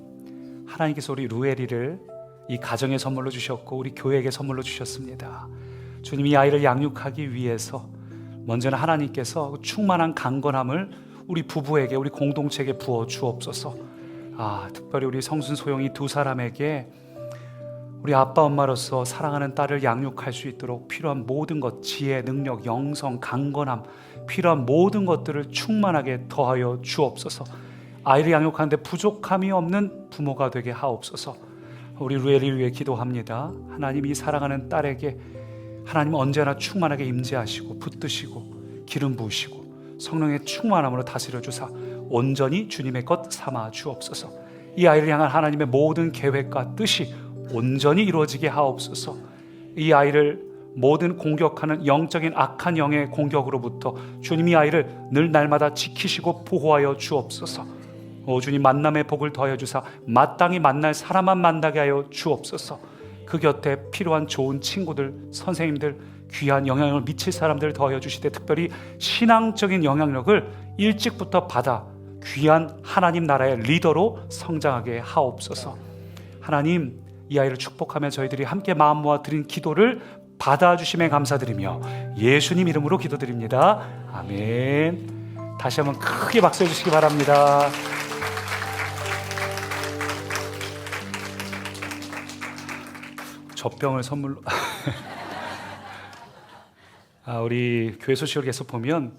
하나님께서 우리 루엘이를 이 가정의 선물로 주셨고 우리 교회에게 선물로 주셨습니다. 주님, 이 아이를 양육하기 위해서 먼저는 하나님께서 충만한 강건함을 우리 부부에게, 우리 공동체에게 부어 주옵소서. 특별히 우리 성순, 소영이 두 사람에게 우리 아빠 엄마로서 사랑하는 딸을 양육할 수 있도록 필요한 모든 것, 지혜, 능력, 영성, 강건함, 필요한 모든 것들을 충만하게 더하여 주옵소서. 아이를 양육하는데 부족함이 없는 부모가 되게 하옵소서. 우리 루엘을 위해 기도합니다. 하나님, 이 사랑하는 딸에게 하나님 언제나 충만하게 임재하시고 붙드시고 기름 부으시고 성령의 충만함으로 다스려 주사 온전히 주님의 것 삼아 주옵소서. 이 아이를 향한 하나님의 모든 계획과 뜻이 온전히 이루어지게 하옵소서. 이 아이를 모든 공격하는 영적인 악한 영의 공격으로부터 주님, 이 아이를 늘 날마다 지키시고 보호하여 주옵소서. 주님, 만남의 복을 더하여 주사 마땅히 만날 사람만 만나게 하여 주옵소서. 그 곁에 필요한 좋은 친구들, 선생님들, 귀한 영향력을 미칠 사람들을 더하여 주시되 특별히 신앙적인 영향력을 일찍부터 받아 귀한 하나님 나라의 리더로 성장하게 하옵소서. 하나님, 이 아이를 축복하며 저희들이 함께 마음 모아 드린 기도를 받아주심에 감사드리며 예수님 이름으로 기도드립니다. 아멘. 다시 한번 크게 박수해 주시기 바랍니다. 젖병을 선물로 우리 교회 소식을 계속 보면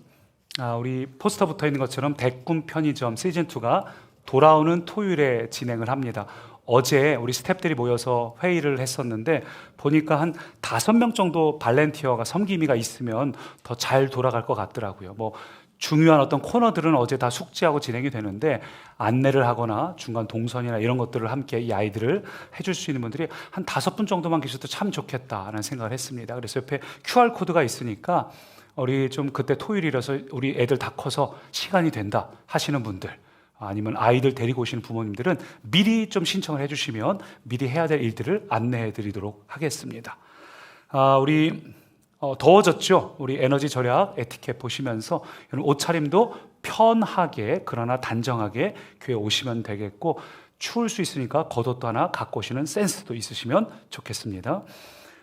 우리 포스터 붙어 있는 것처럼 백군 편의점 시즌2가 돌아오는 토요일에 진행을 합니다. 어제 우리 스태프들이 모여서 회의를 했었는데 보니까 한 5명 정도 발렌티어가 섬김이가 있으면 더 잘 돌아갈 것 같더라고요. 중요한 어떤 코너들은 어제 다 숙지하고 진행이 되는데 안내를 하거나 중간 동선이나 이런 것들을 함께 이 아이들을 해줄 수 있는 분들이 한 5분 정도만 계셔도 참 좋겠다라는 생각을 했습니다. 그래서 옆에 QR코드가 있으니까 우리 좀 그때 토요일이라서 우리 애들 다 커서 시간이 된다 하시는 분들, 아니면 아이들 데리고 오시는 부모님들은 미리 좀 신청을 해주시면 미리 해야 될 일들을 안내해 드리도록 하겠습니다. 우리 더워졌죠? 우리 에너지 절약 에티켓 보시면서 옷차림도 편하게 그러나 단정하게 교회에 오시면 되겠고, 추울 수 있으니까 겉옷도 하나 갖고 오시는 센스도 있으시면 좋겠습니다.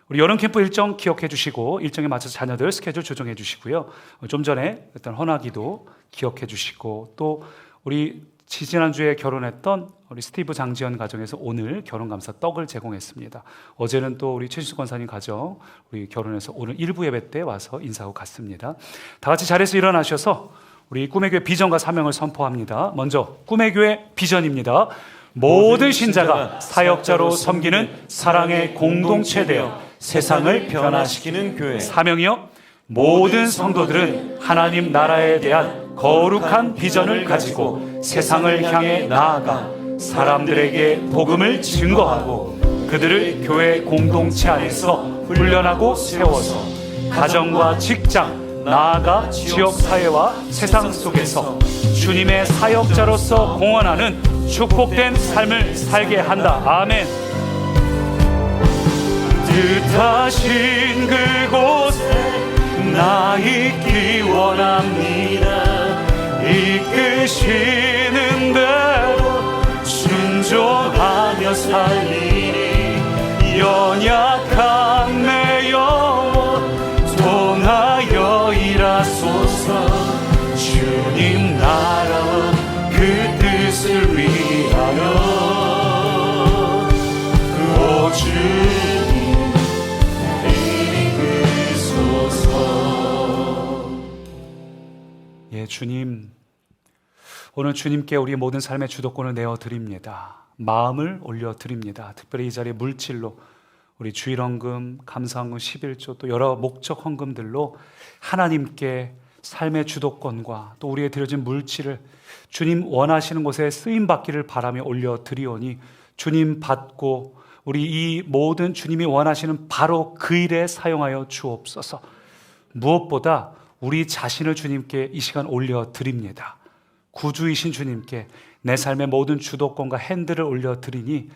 우리 여름 캠프 일정 기억해 주시고 일정에 맞춰서 자녀들 스케줄 조정해 주시고요. 좀 전에 일단 헌화기도 기억해 주시고, 또 우리 지지난주에 결혼했던 우리 스티브 장지연 가정에서 오늘 결혼감사 떡을 제공했습니다. 어제는 또 우리 최신수 권사님 가정 우리 결혼해서 오늘 일부 예배 때 와서 인사하고 갔습니다. 다 같이 자리에서 일어나셔서 우리 꿈의 교회 비전과 사명을 선포합니다. 먼저 꿈의 교회 비전입니다. 모든 신자가 사역자로 섬기는 사랑의 공동체 되어 세상을 변화시키는 교회. 사명이요, 모든 성도들은 하나님 나라에 대한 거룩한 비전을 가지고 세상을 향해 나아가 사람들에게 복음을 증거하고 그들을 교회 공동체 안에서 훈련하고 세워서 가정과 직장, 나아가 지역사회와 세상 속에서 주님의 사역자로서 공헌하는 축복된 삶을 살게 한다. 아멘. 뜻하신 그곳에 나 있기 원합니다. 이끄시는 대로 순종하며 살리니 연약한 내 영혼 통하여 일하소서. 주 주님, 오늘 주님께 우리 모든 삶의 주도권을 내어드립니다. 마음을 올려드립니다. 특별히 이 자리에 물질로 우리 주일헌금, 감사헌금, 11조 또 여러 목적 헌금들로 하나님께 삶의 주도권과 또 우리의 드려진 물질을 주님 원하시는 곳에 쓰임받기를 바라며 올려드리오니 주님 받고 우리 이 모든 주님이 원하시는 바로 그 일에 사용하여 주옵소서. 무엇보다 우리 자신을 주님께 이 시간 올려드립니다. 구주이신 주님께 내 삶의 모든 주도권과 핸들을 올려드리니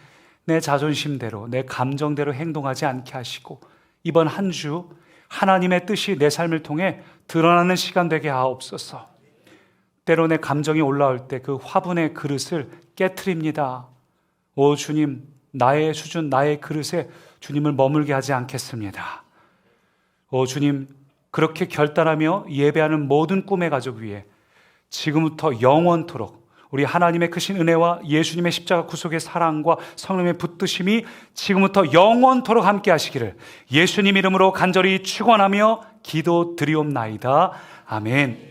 내 자존심대로 내 감정대로 행동하지 않게 하시고 이번 한 주 하나님의 뜻이 내 삶을 통해 드러나는 시간 되게 하옵소서. 때로 내 감정이 올라올 때 그 화분의 그릇을 깨트립니다. 오 주님, 나의 수준, 나의 그릇에 주님을 머물게 하지 않겠습니다. 오 주님, 그렇게 결단하며 예배하는 모든 꿈의 가족 위에 지금부터 영원토록 우리 하나님의 크신 은혜와 예수님의 십자가 구속의 사랑과 성령의 붙드심이 지금부터 영원토록 함께 하시기를 예수님 이름으로 간절히 축원하며 기도드리옵나이다. 아멘.